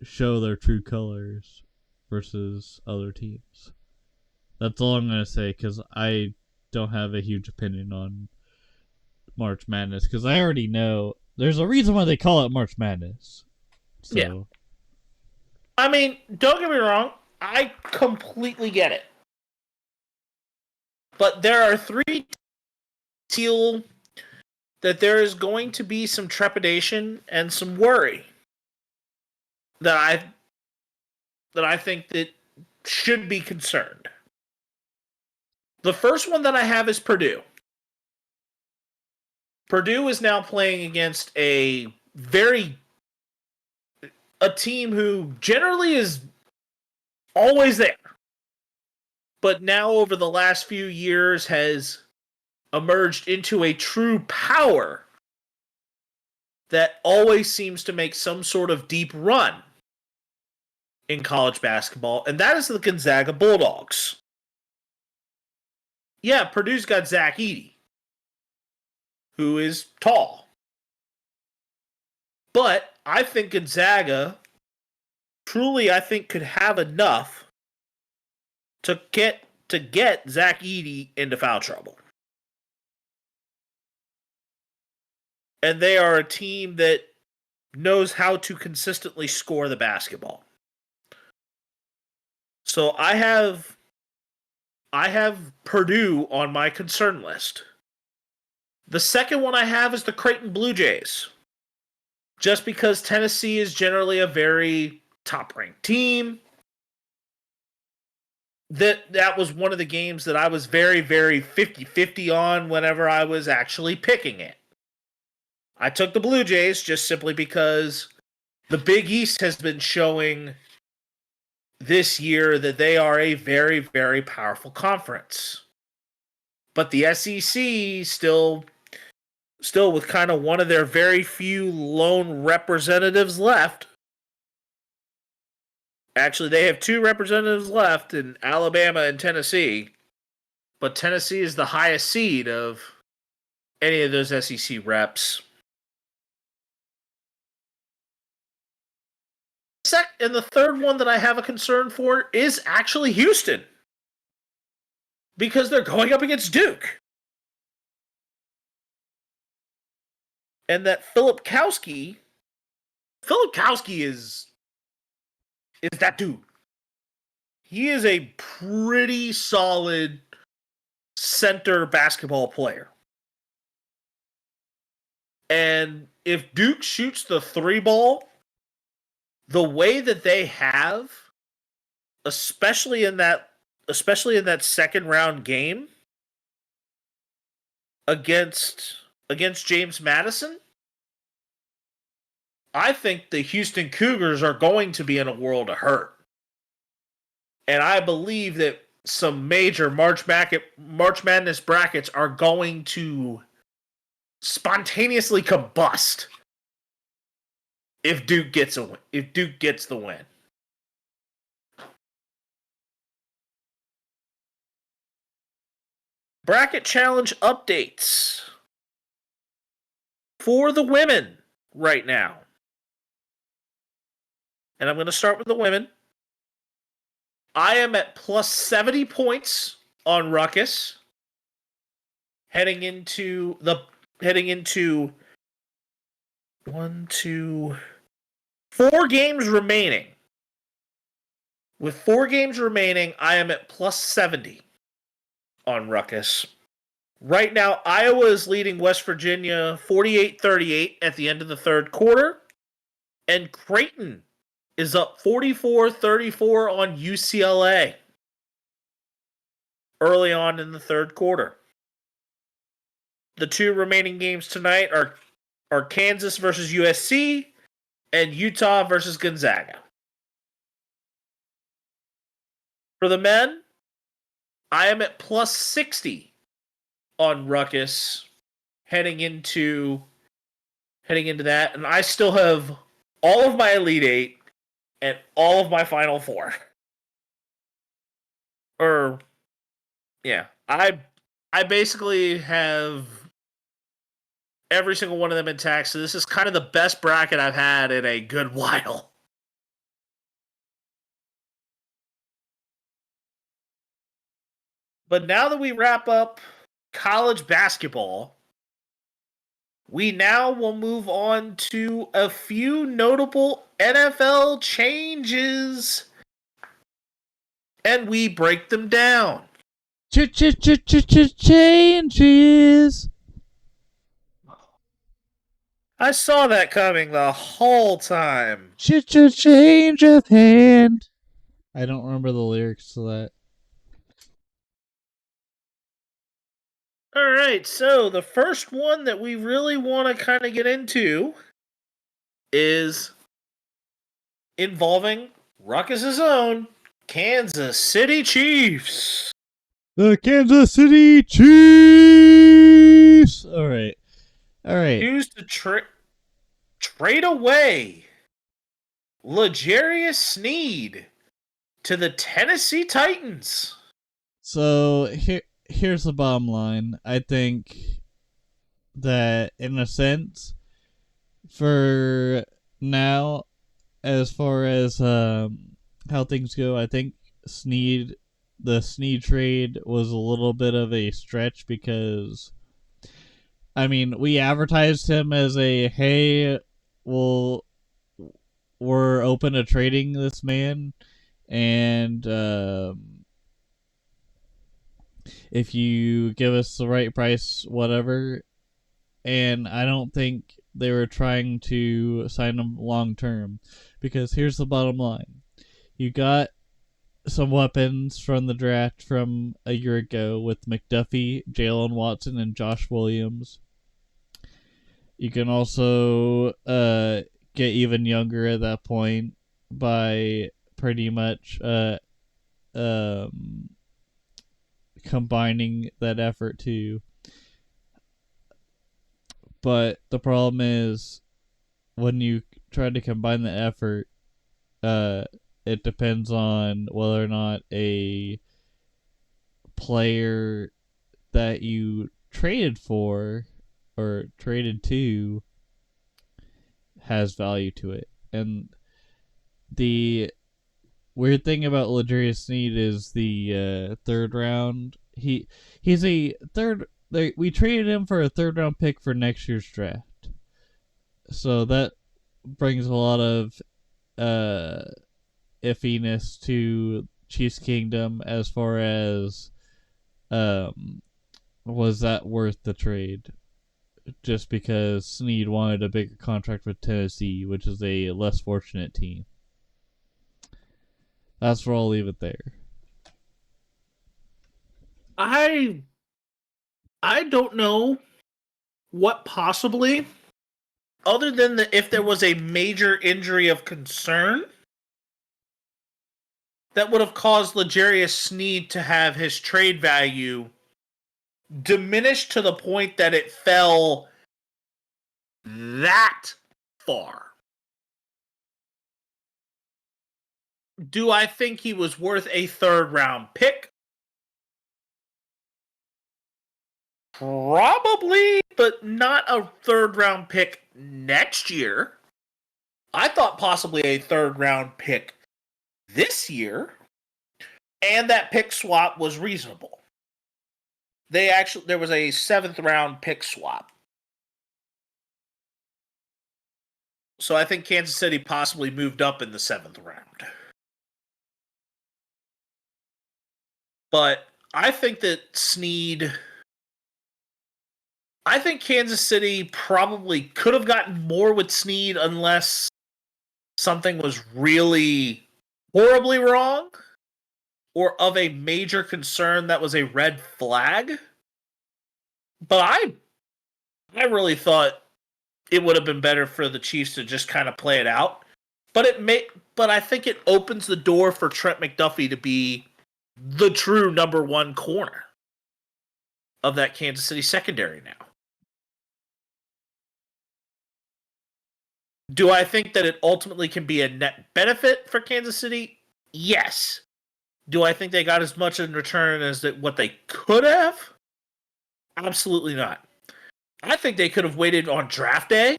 show their true colors versus other teams. That's all I'm going to say, because I don't have a huge opinion on March Madness, because I already know there's a reason why they call it March Madness. So. Yeah. I mean, don't get me wrong, I completely get it. But there are 3 feel that there is going to be some trepidation and some worry that I think that should be concerned. The first one that I have is Purdue. Purdue is now playing against a team who generally is always there, but now over the last few years has emerged into a true power that always seems to make some sort of deep run in college basketball, and that is the Gonzaga Bulldogs. Yeah, Purdue's got Zach Edey, who is tall. But I think Gonzaga truly, could have enough to get Zach Edey into foul trouble. And they are a team that knows how to consistently score the basketball. So I have Purdue on my concern list. The second one I have is the Creighton Blue Jays. Just because Tennessee is generally a very top-ranked team. That was one of the games that I was very, very 50-50 on whenever I was actually picking it. I took the Blue Jays just simply because the Big East has been showing this year that they are a very, very powerful conference. But the SEC still with kind of one of their very few lone representatives left. Actually, they have two representatives left in Alabama and Tennessee. But Tennessee is the highest seed of any of those SEC reps. And the third one that I have a concern for is actually Houston. Because they're going up against Duke. And that Philip Kowski is that dude. He is a pretty solid center basketball player. And if Duke shoots the three ball the way that they have, especially in that second round game against James Madison, I think the Houston Cougars are going to be in a world of hurt. And I believe that some major March Madness brackets are going to spontaneously combust if Duke gets the win. Bracket challenge updates for the women right now. And I'm going to start with the women. I am at plus 70 points on Ruckus. Heading into 4 games remaining. With 4 games remaining, I am at plus 70 on Ruckus. Right now, Iowa is leading West Virginia 48-38 at the end of the third quarter. And Creighton is up 44-34 on UCLA early on in the third quarter. The 2 remaining games tonight are Kansas versus USC and Utah versus Gonzaga. For the men, I am at plus 60 on Ruckus heading into that, and I still have all of my Elite 8 and all of my Final 4. I basically have every single one of them intact, so this is kind of the best bracket I've had in a good while. But now that we wrap up college basketball, we now will move on to a few notable NFL changes. And we break them down. Changes. I saw that coming the whole time. Change of hand. I don't remember the lyrics to that. All right, so the first one that we really want to kind of get into is involving Ruckus's own Kansas City Chiefs. The Kansas City Chiefs. All right. Choose to trade away L'Jarius Sneed to the Tennessee Titans. So here's the bottom line. I think that in a sense, for now, as far as how things go, I think the Sneed trade was a little bit of a stretch because, I mean, we advertised him as a hey, we're open to trading this man, and if you give us the right price, whatever. And I don't think they were trying to sign him long term, because here's the bottom line: you got some weapons from the draft from a year ago with McDuffie, Jalen Watson, and Josh Williams. You can also get even younger at that point by pretty much combining that effort too. But the problem is, when you try to combine the effort, it depends on whether or not a player that you traded for or traded to has value to it. And the weird thing about L'Jarius Sneed is the third round. He's a third. We traded him for a third round pick for next year's draft, so that brings a lot of iffiness to Chiefs Kingdom as far as was that worth the trade? Just because Sneed wanted a bigger contract with Tennessee, which is a less fortunate team. That's where I'll leave it there. I don't know what possibly, other than if there was a major injury of concern, that would have caused L'Jarius Sneed to have his trade value diminished to the point that it fell that far. Do I think he was worth a third round pick? Probably, but not a third round pick next year. I thought possibly a third round pick this year, and that pick swap was reasonable. There was a 7th round pick swap. So I think Kansas City possibly moved up in the 7th round. But I think that I think Kansas City probably could have gotten more with Sneed unless something was really horribly wrong or of a major concern that was a red flag. But I really thought it would have been better for the Chiefs to just kind of play it out. But I think it opens the door for Trent McDuffie to be the true number one corner of that Kansas City secondary now. Do I think that it ultimately can be a net benefit for Kansas City? Yes. Do I think they got as much in return as what they could have? Absolutely not. I think they could have waited on draft day,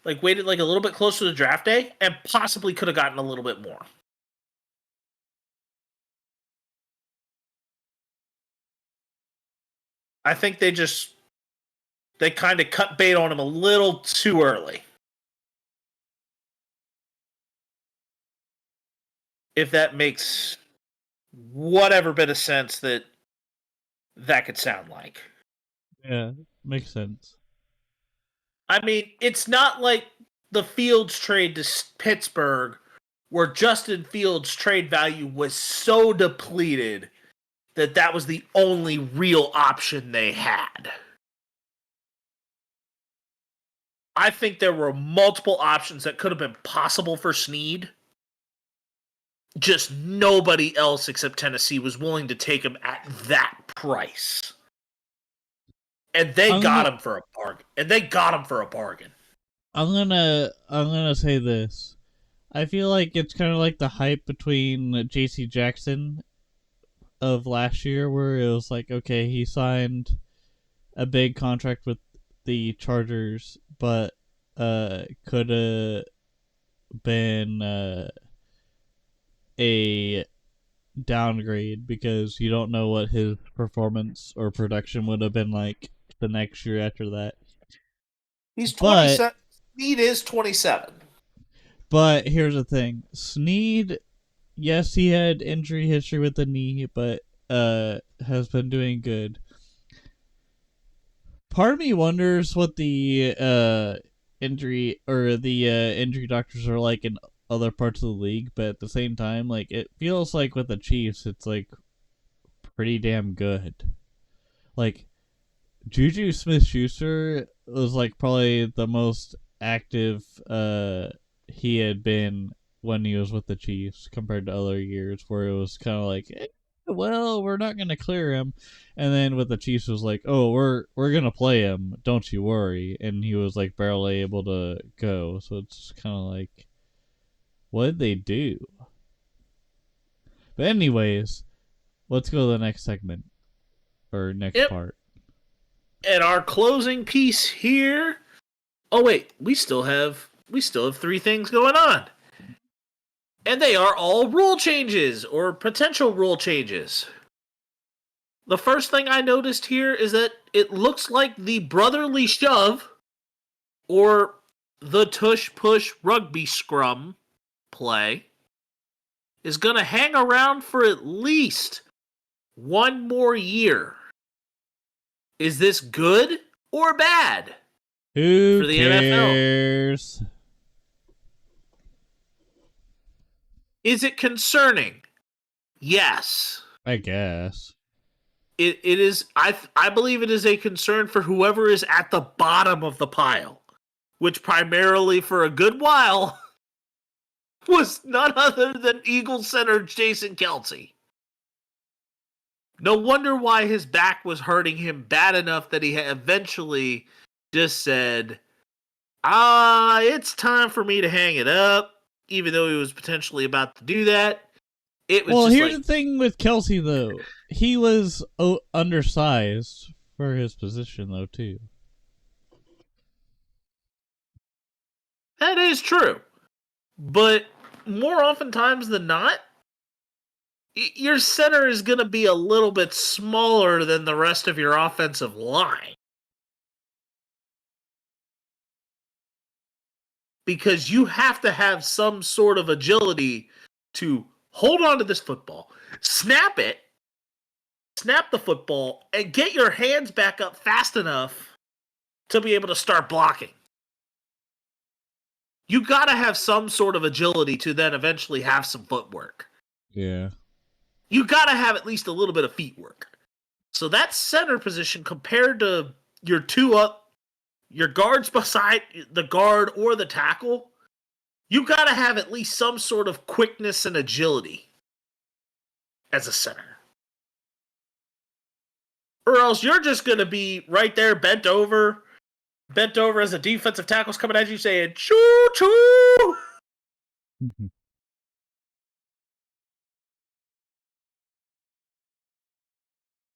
waited a little bit closer to draft day, and possibly could have gotten a little bit more. I think they kind of cut bait on him a little too early. If that makes whatever bit of sense that could sound like. Yeah, makes sense. I mean, it's not like the Fields trade to Pittsburgh where Justin Fields' trade value was so depleted that was the only real option they had. I think there were multiple options that could have been possible for Snead. Just nobody else except Tennessee was willing to take him at that price. And they got him for a bargain. I'm gonna say this. I feel like it's kind of like the hype between J.C. Jackson of last year, where it was like, okay, he signed a big contract with the Chargers, but could have been a downgrade because you don't know what his performance or production would have been like the next year after that. He's 27. Snead is 27. But here's the thing. Snead, yes, he had injury history with the knee, but has been doing good. Part of me wonders what the injury doctors are like in other parts of the league, but at the same time, like, it feels like with the Chiefs, it's like pretty damn good. Like, Juju Smith-Schuster was like probably the most active he had been when he was with the Chiefs compared to other years where it was kind of like, well, we're not going to clear him. And then with the Chiefs, it was like, oh, we're going to play him. Don't you worry. And he was like barely able to go. So it's kind of like, what did they do? But anyways, let's go to the next segment or next part. And our closing piece here. Oh wait, we still have 3 things going on. And they are all rule changes or potential rule changes. The first thing I noticed here is that it looks like the brotherly shove or the tush push rugby scrum play is going to hang around for at least 1 more year. Is this good or bad Who for the cares? NFL? Is it concerning? Yes. I guess. It is. I believe it is a concern for whoever is at the bottom of the pile, which primarily for a good while was none other than Eagles center Jason Kelce. No wonder why his back was hurting him bad enough that he eventually just said, it's time for me to hang it up, even though he was potentially about to do that. It was well, just here's the thing with Kelce, though. He was undersized for his position, though, too. That is true. But more oftentimes than not, your center is going to be a little bit smaller than the rest of your offensive line. Because you have to have some sort of agility to hold on to this football, snap the football, and get your hands back up fast enough to be able to start blocking. You got to have some sort of agility to then eventually have some footwork. Yeah. You got to have at least a little bit of feet work. So that center position compared to your your guards beside the guard or the tackle, you got to have at least some sort of quickness and agility as a center. Or else you're just going to be right there bent over as a defensive tackle's coming at you saying, choo-choo!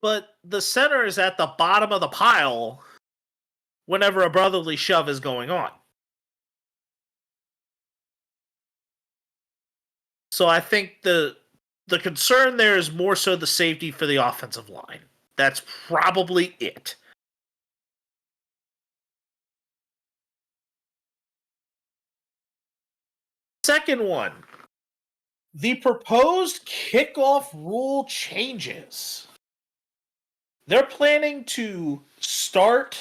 But the center is at the bottom of the pile whenever a brotherly shove is going on. So I think the concern there is more so the safety for the offensive line. That's probably it. Second one, the proposed kickoff rule changes. They're planning to start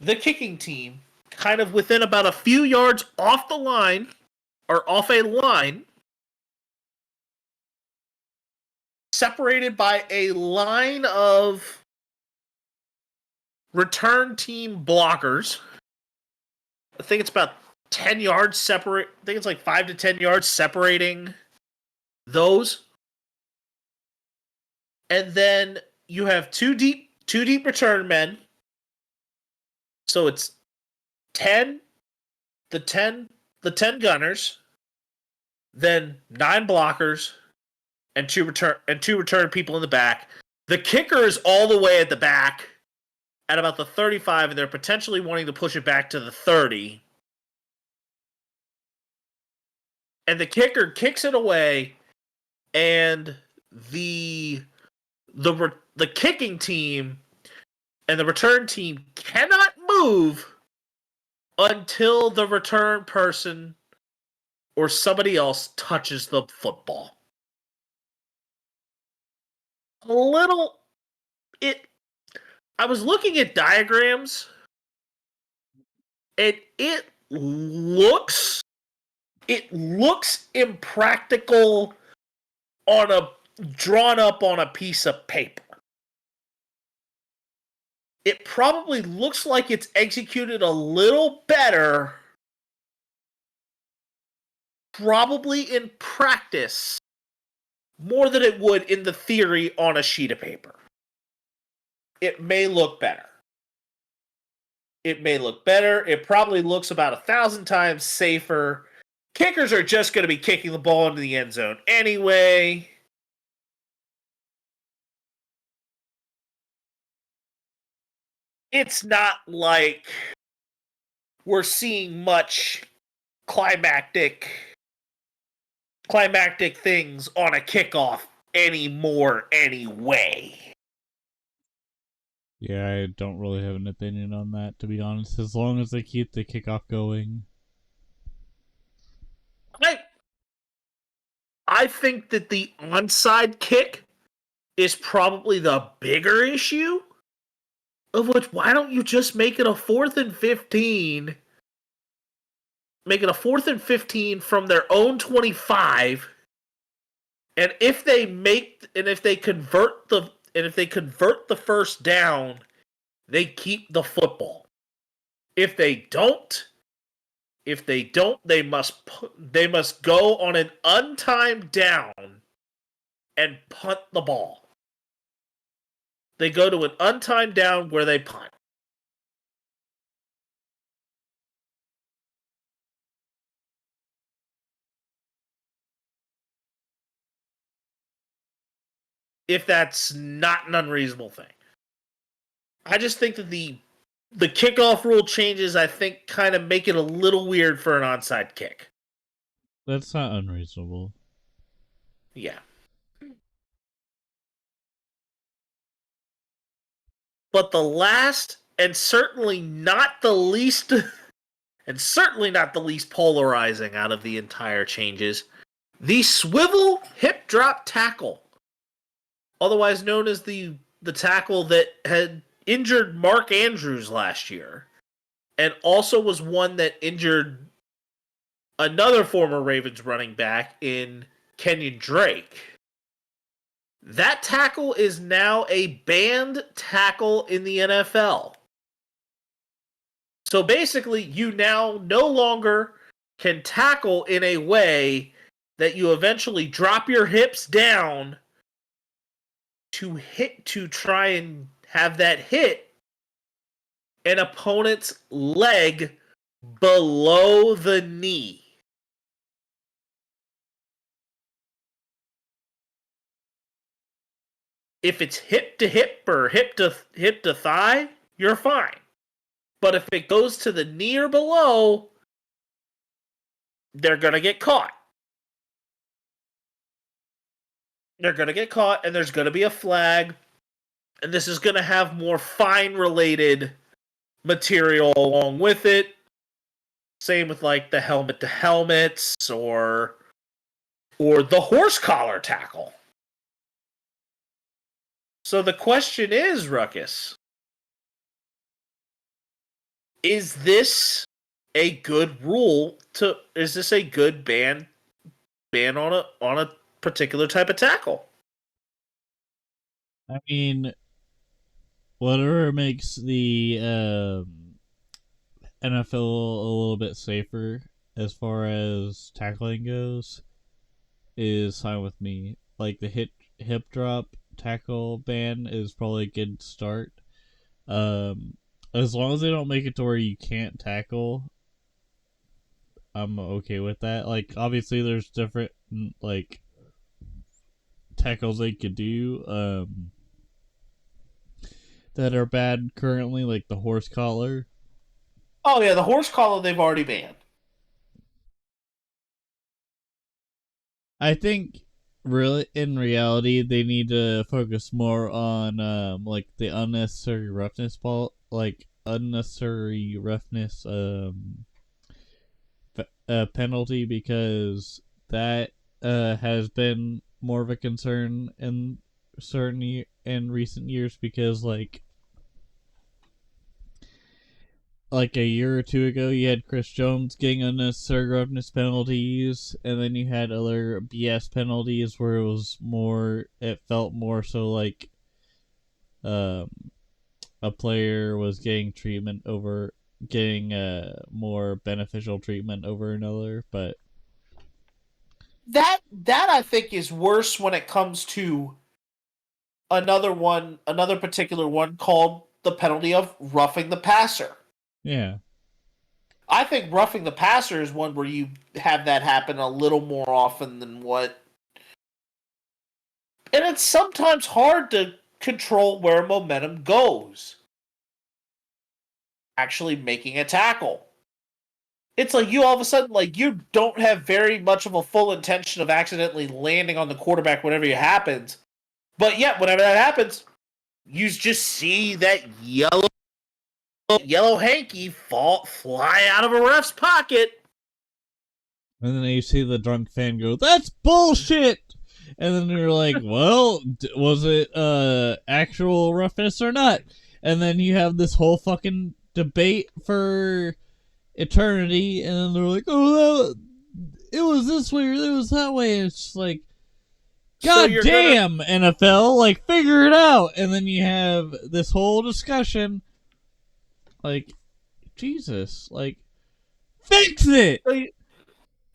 the kicking team kind of within about a few yards off the line, or off a line, separated by a line of return team blockers. I think it's about 10 yards separate. I think it's like 5 to 10 yards separating those. And then you have two deep return men. So it's 10 the 10 gunners, then 9 blockers and two return people in the back. The kicker is all the way at the back at about the 35, and they're potentially wanting to push it back to the 30. And the kicker kicks it away, and the kicking team and the return team cannot move until the return person or somebody else touches the football. I was looking at diagrams, and it looks impractical drawn up on a piece of paper. It probably looks like it's executed a little better, probably in practice, more than it would in the theory on a sheet of paper. It may look better. It probably looks about 1,000 times safer. Kickers are just going to be kicking the ball into the end zone anyway. It's not like we're seeing much climactic things on a kickoff anymore anyway. Yeah, I don't really have an opinion on that, to be honest, as long as they keep the kickoff going. I think that the onside kick is probably the bigger issue. Of which, why don't you just make it a 4th and 15? Make it a 4th and 15 from their own 25. And if they convert the first down, they keep the football. If they don't, they must go on an untimed down and punt the ball. They go to an untimed down where they punt. If that's not an unreasonable thing. I just think that the kickoff rule changes, I think, kind of make it a little weird for an onside kick. That's not unreasonable. Yeah. But the last, and certainly not the least polarizing out of the entire changes, the swivel hip drop tackle, otherwise known as the tackle that had injured Mark Andrews last year, and also was one that injured another former Ravens running back in Kenyon Drake. That tackle is now a banned tackle in the NFL. So basically, you now no longer can tackle in a way that you eventually drop your hips down to try and have that hit an opponent's leg below the knee. If it's hip to hip or hip to thigh, you're fine. But if it goes to the knee or below, they're going to get caught. They're going to get caught, and there's going to be a flag. And this is going to have more fine-related material along with it. Same with like the helmet to helmets or the horse collar tackle. So the question is, Ruckus, is this a good rule is this a good ban on a particular type of tackle? I mean, whatever makes the NFL a little bit safer as far as tackling goes is fine with me. Like the hip drop tackle ban is probably a good start. Um, as long as they don't make it to where you can't tackle, I'm okay with that. Like obviously, there's different like tackles they could do that are bad currently, like the horse collar. Oh yeah, the horse collar they've already banned. I think really in reality they need to focus more on like the unnecessary roughness ball, like unnecessary roughness penalty, because that has been more of a concern in in recent years, because like a year or two ago, you had Chris Jones getting unnecessary roughness penalties, and then you had other BS penalties where it felt more so like um, a player was getting more beneficial treatment over another. But That I think is worse when it comes to another particular one called the penalty of roughing the passer. yeah, I think roughing the passer is one where you have that happen a little more often than what. And it's sometimes hard to control where momentum goes. Actually making a tackle. It's like you all of a sudden, like, you don't have very much of a full intention of accidentally landing on the quarterback whenever it happens. But yet, whenever that happens, you just see that yellow hanky fly out of a ref's pocket. and then you see the drunk fan go, "That's bullshit." And then you're like, well, was it actual roughness or not? And then you have this whole fucking debate for eternity, and then they're like, oh, it was this way or it was that way. And it's like, God damn, NFL, like, figure it out. And then you have this whole discussion. Like, Jesus, like, fix it!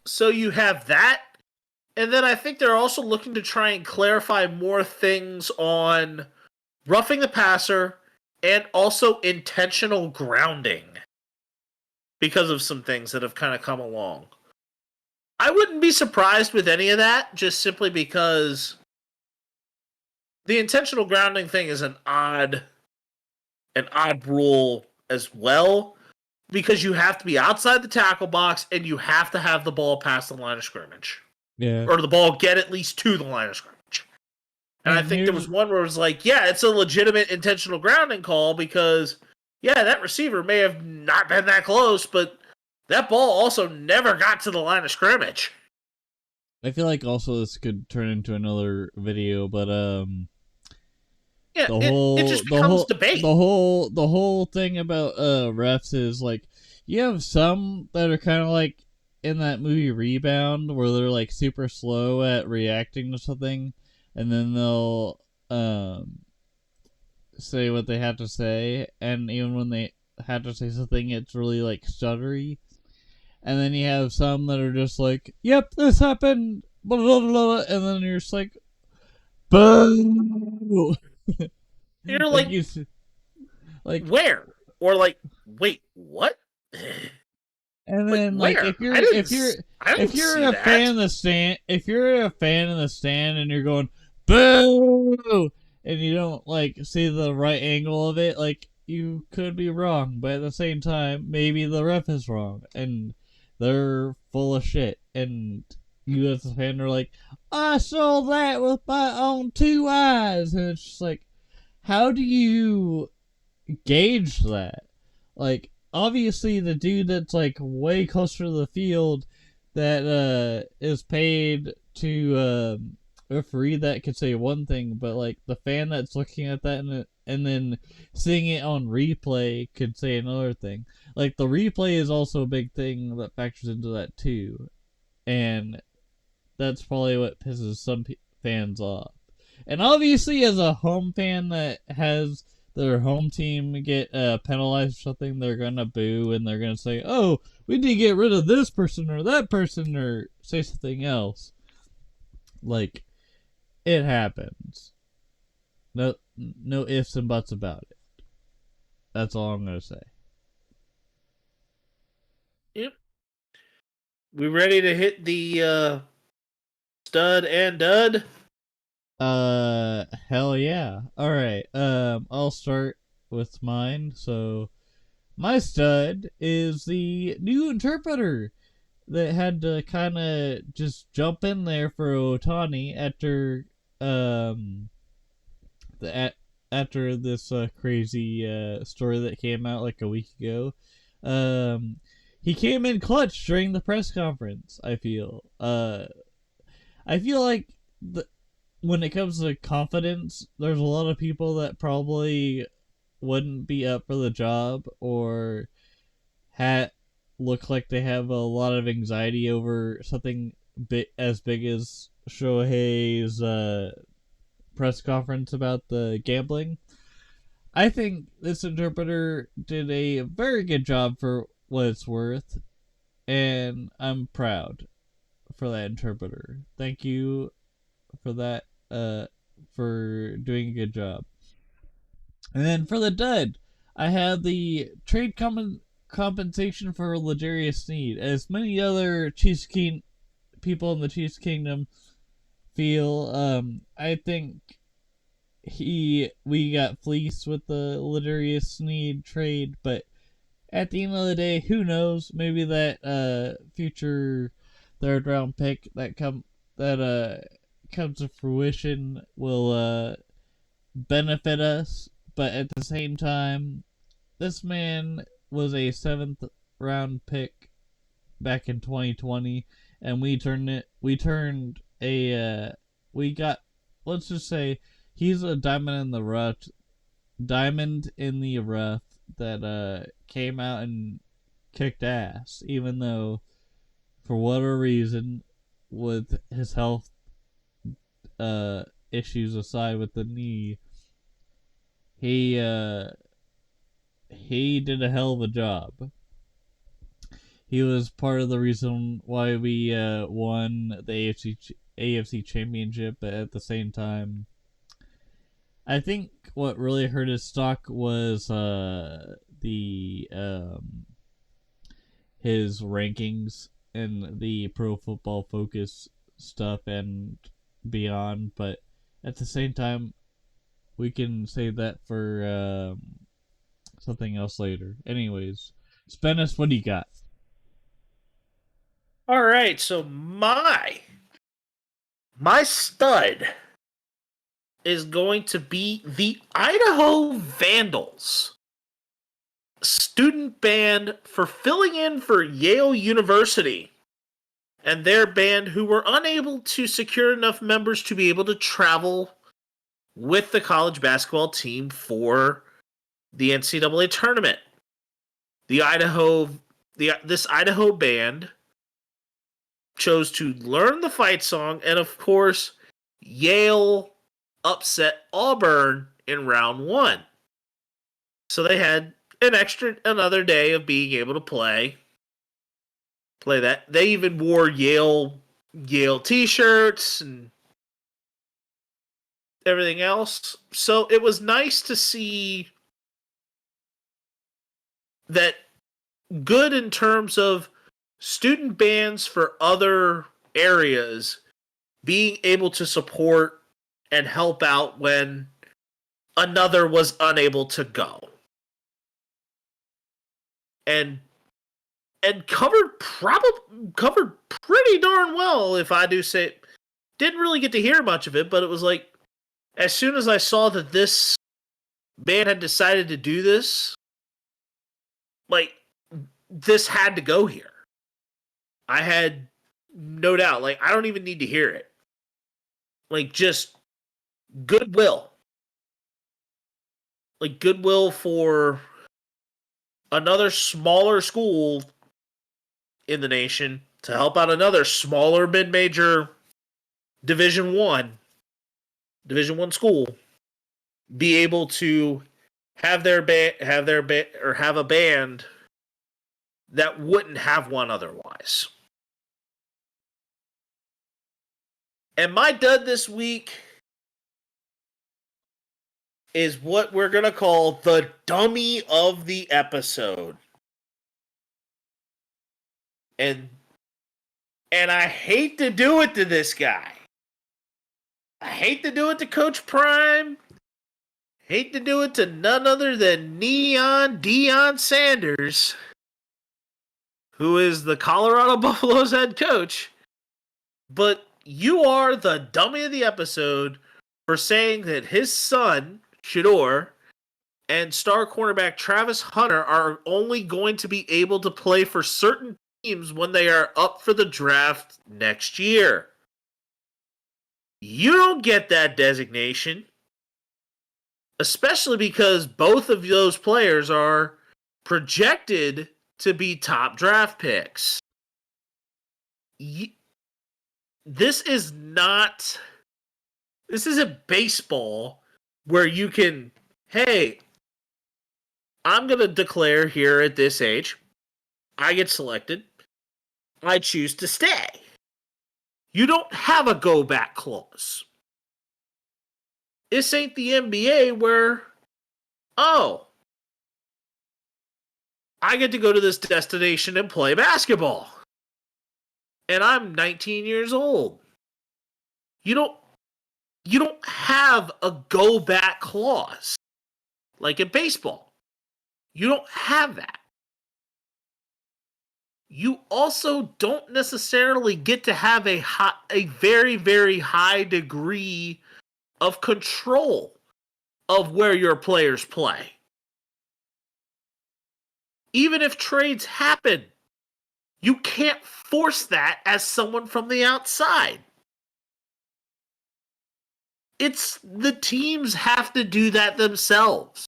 So you have that, and then I think they're also looking to try and clarify more things on roughing the passer and also intentional grounding because of some things that have kind of come along. I wouldn't be surprised with any of that, just simply because the intentional grounding thing is an odd rule as well, because you have to be outside the tackle box and you have to have the ball past the line of scrimmage. Yeah. Or the ball get at least to the line of scrimmage. And I think there was one where it was like, yeah, it's a legitimate intentional grounding call because, yeah, that receiver may have not been that close, but that ball also never got to the line of scrimmage. I feel like also this could turn into another video, but yeah, it just becomes debate. The whole thing about refs is like, you have some that are kind of like in that movie Rebound, where they're like super slow at reacting to something, and then they'll say what they have to say, and even when they have to say something, it's really like stuttery. And then you have some that are just like, yep, this happened, blah, blah, blah, blah, and then you're just like, boo! You're like, where? Or like, wait, what? And then like if you're a fan in the stand, and you're going boo, and you don't like see the right angle of it, like, you could be wrong, but at the same time, maybe the ref is wrong and they're full of shit, and you as a fan are like, I saw that with my own two eyes, and it's just like, how do you gauge that? Like, obviously the dude that's like way closer to the field that is paid to referee that could say one thing, but like the fan that's looking at that and then seeing it on replay could say another thing. Like, the replay is also a big thing that factors into that too, and that's probably what pisses some fans off. And obviously, as a home fan that has their home team get penalized or something, they're gonna boo and they're gonna say, "Oh, we need to get rid of this person or that person," or say something else. Like, it happens. No ifs and buts about it. That's all I'm gonna say. Yep. We ready to hit the stud and dud? Hell yeah. All right. I'll start with mine. So, my stud is the new interpreter that had to kind of just jump in there for Otani after the after this crazy story that came out like a week ago. Um, he came in clutch during the press conference. I feel like when it comes to confidence, there's a lot of people that probably wouldn't be up for the job or look like they have a lot of anxiety over something as big as Shohei's press conference about the gambling. I think this interpreter did a very good job for what it's worth, and I'm proud for that interpreter. Thank you for that, for doing a good job. And then for the dud, I have the trade compensation for Ladarius Sneed. As many other Chiefs King people in the Chiefs Kingdom feel, I think we got fleeced with the Ladarius Sneed trade, but at the end of the day, who knows? Maybe that future third round pick that comes to fruition will benefit us. But at the same time, this man was a 7th round pick back in 2020, and we got, let's just say, he's a diamond in the rough that came out and kicked ass, even though for whatever reason, with his health issues aside with the knee, he did a hell of a job. He was part of the reason why we won the AFC Championship, but at the same time, I think what really hurt his stock was the his rankings and the Pro Football Focus stuff and beyond. But at the same time, we can save that for something else later. Anyways, Spennis, what do you got? All right, so my stud is going to be the Idaho Vandals, student band for filling in for Yale University and their band, who were unable to secure enough members to be able to travel with the college basketball team for the NCAA tournament. This Idaho band chose to learn the fight song, and of course, Yale upset Auburn in round 1. So they had another day of being able to play that. They even wore Yale t-shirts and everything else. So it was nice to see that good in terms of student bands for other areas being able to support and help out when another was unable to go. And covered pretty darn well, if I do say. Didn't really get to hear much of it, but it was like, as soon as I saw that this band had decided to do this, like, this had to go here. I had no doubt. Like, I don't even need to hear it. Like, just goodwill. Like, goodwill for another smaller school in the nation to help out another smaller mid-major Division 1 Division One school, be able to have a band that wouldn't have one otherwise. And my dud this week is what we're going to call the dummy of the episode. And I hate to do it to this guy. I hate to do it to Coach Prime. Hate to do it to none other than Neon Deion Sanders, who is the Colorado Buffaloes head coach. But you are the dummy of the episode for saying that his son, Shador, and star cornerback Travis Hunter are only going to be able to play for certain teams when they are up for the draft next year. You don't get that designation, especially because both of those players are projected to be top draft picks. This isn't baseball where you can, hey, I'm going to declare here at this age, I get selected, I choose to stay. You don't have a go back clause. This ain't the NBA where, oh, I get to go to this destination and play basketball. And I'm 19 years old. You don't have a go back clause like in baseball. You don't have that. You also don't necessarily get to have a very, very high degree of control of where your players play. Even if trades happen, you can't force that as someone from the outside. It's the teams have to do that themselves.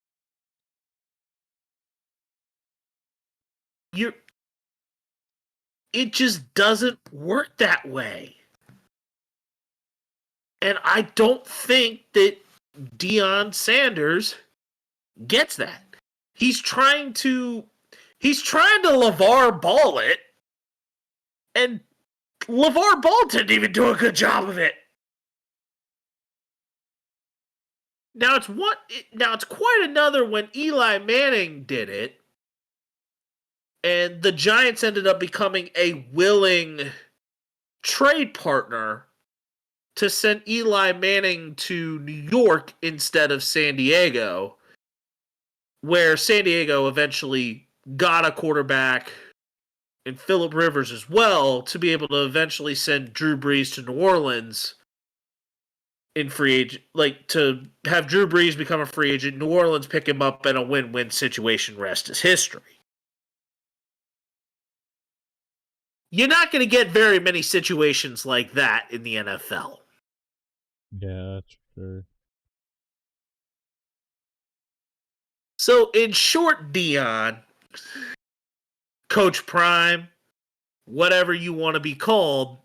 It just doesn't work that way. And I don't think that Deion Sanders gets that. He's trying to LeVar Ball it, and LeVar Ball didn't even do a good job of it. Now it's quite another when Eli Manning did it, and the Giants ended up becoming a willing trade partner to send Eli Manning to New York instead of San Diego, where San Diego eventually got a quarterback and Phillip Rivers as well to be able to eventually send Drew Brees to New Orleans in free agent, like to have Drew Brees become a free agent, New Orleans pick him up in a win-win situation, rest is history. You're not going to get very many situations like that in the NFL. Yeah, that's true. So, in short, Deion, Coach Prime, whatever you want to be called,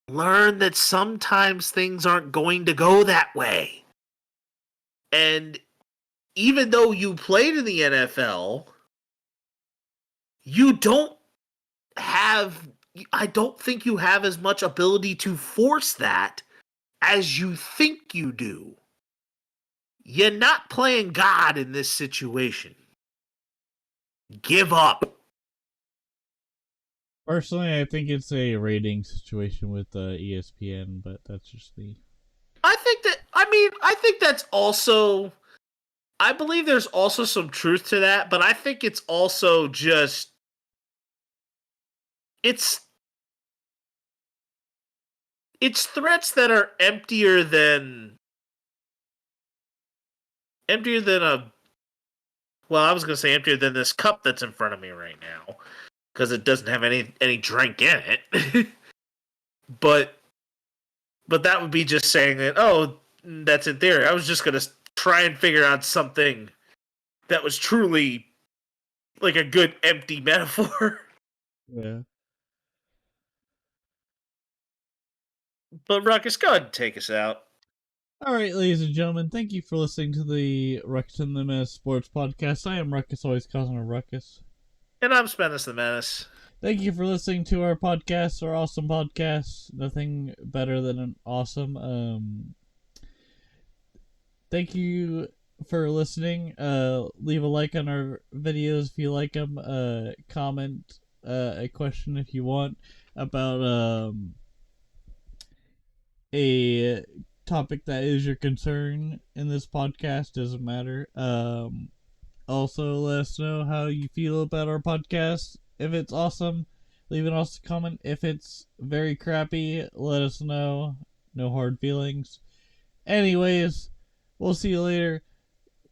learn that sometimes things aren't going to go that way. And even though you played in the NFL, I don't think you have as much ability to force that as you think you do. You're not playing God in this situation. Give up. Personally, I think it's a rating situation with ESPN, but that's just me. I think that's also, I believe there's also some truth to that, but I think it's also just, it's threats that are emptier than this cup that's in front of me right now, because it doesn't have any drink in it. but that would be just saying that, oh, that's in theory. I was just going to try and figure out something that was truly like a good empty metaphor. Yeah. But Ruckus, go ahead and take us out. All right, ladies and gentlemen, thank you for listening to the Ruckus and The Menace Sports Podcast. I am Ruckus, always causing a ruckus. And I'm Ruckus the Menace. Thank you for listening to our podcast, our awesome podcast. Nothing better than an awesome. Thank you for listening. Leave a like on our videos if you like them. Comment a question if you want about a topic that is your concern in this podcast. Doesn't matter. Also, let us know how you feel about our podcast. If it's awesome, leave an awesome comment. If it's very crappy, let us know. No hard feelings. Anyways, we'll see you later.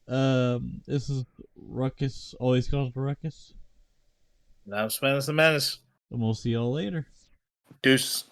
This is Ruckus, always called Ruckus. And I'm Ruckus the Menace. And we'll see y'all later. Deuce.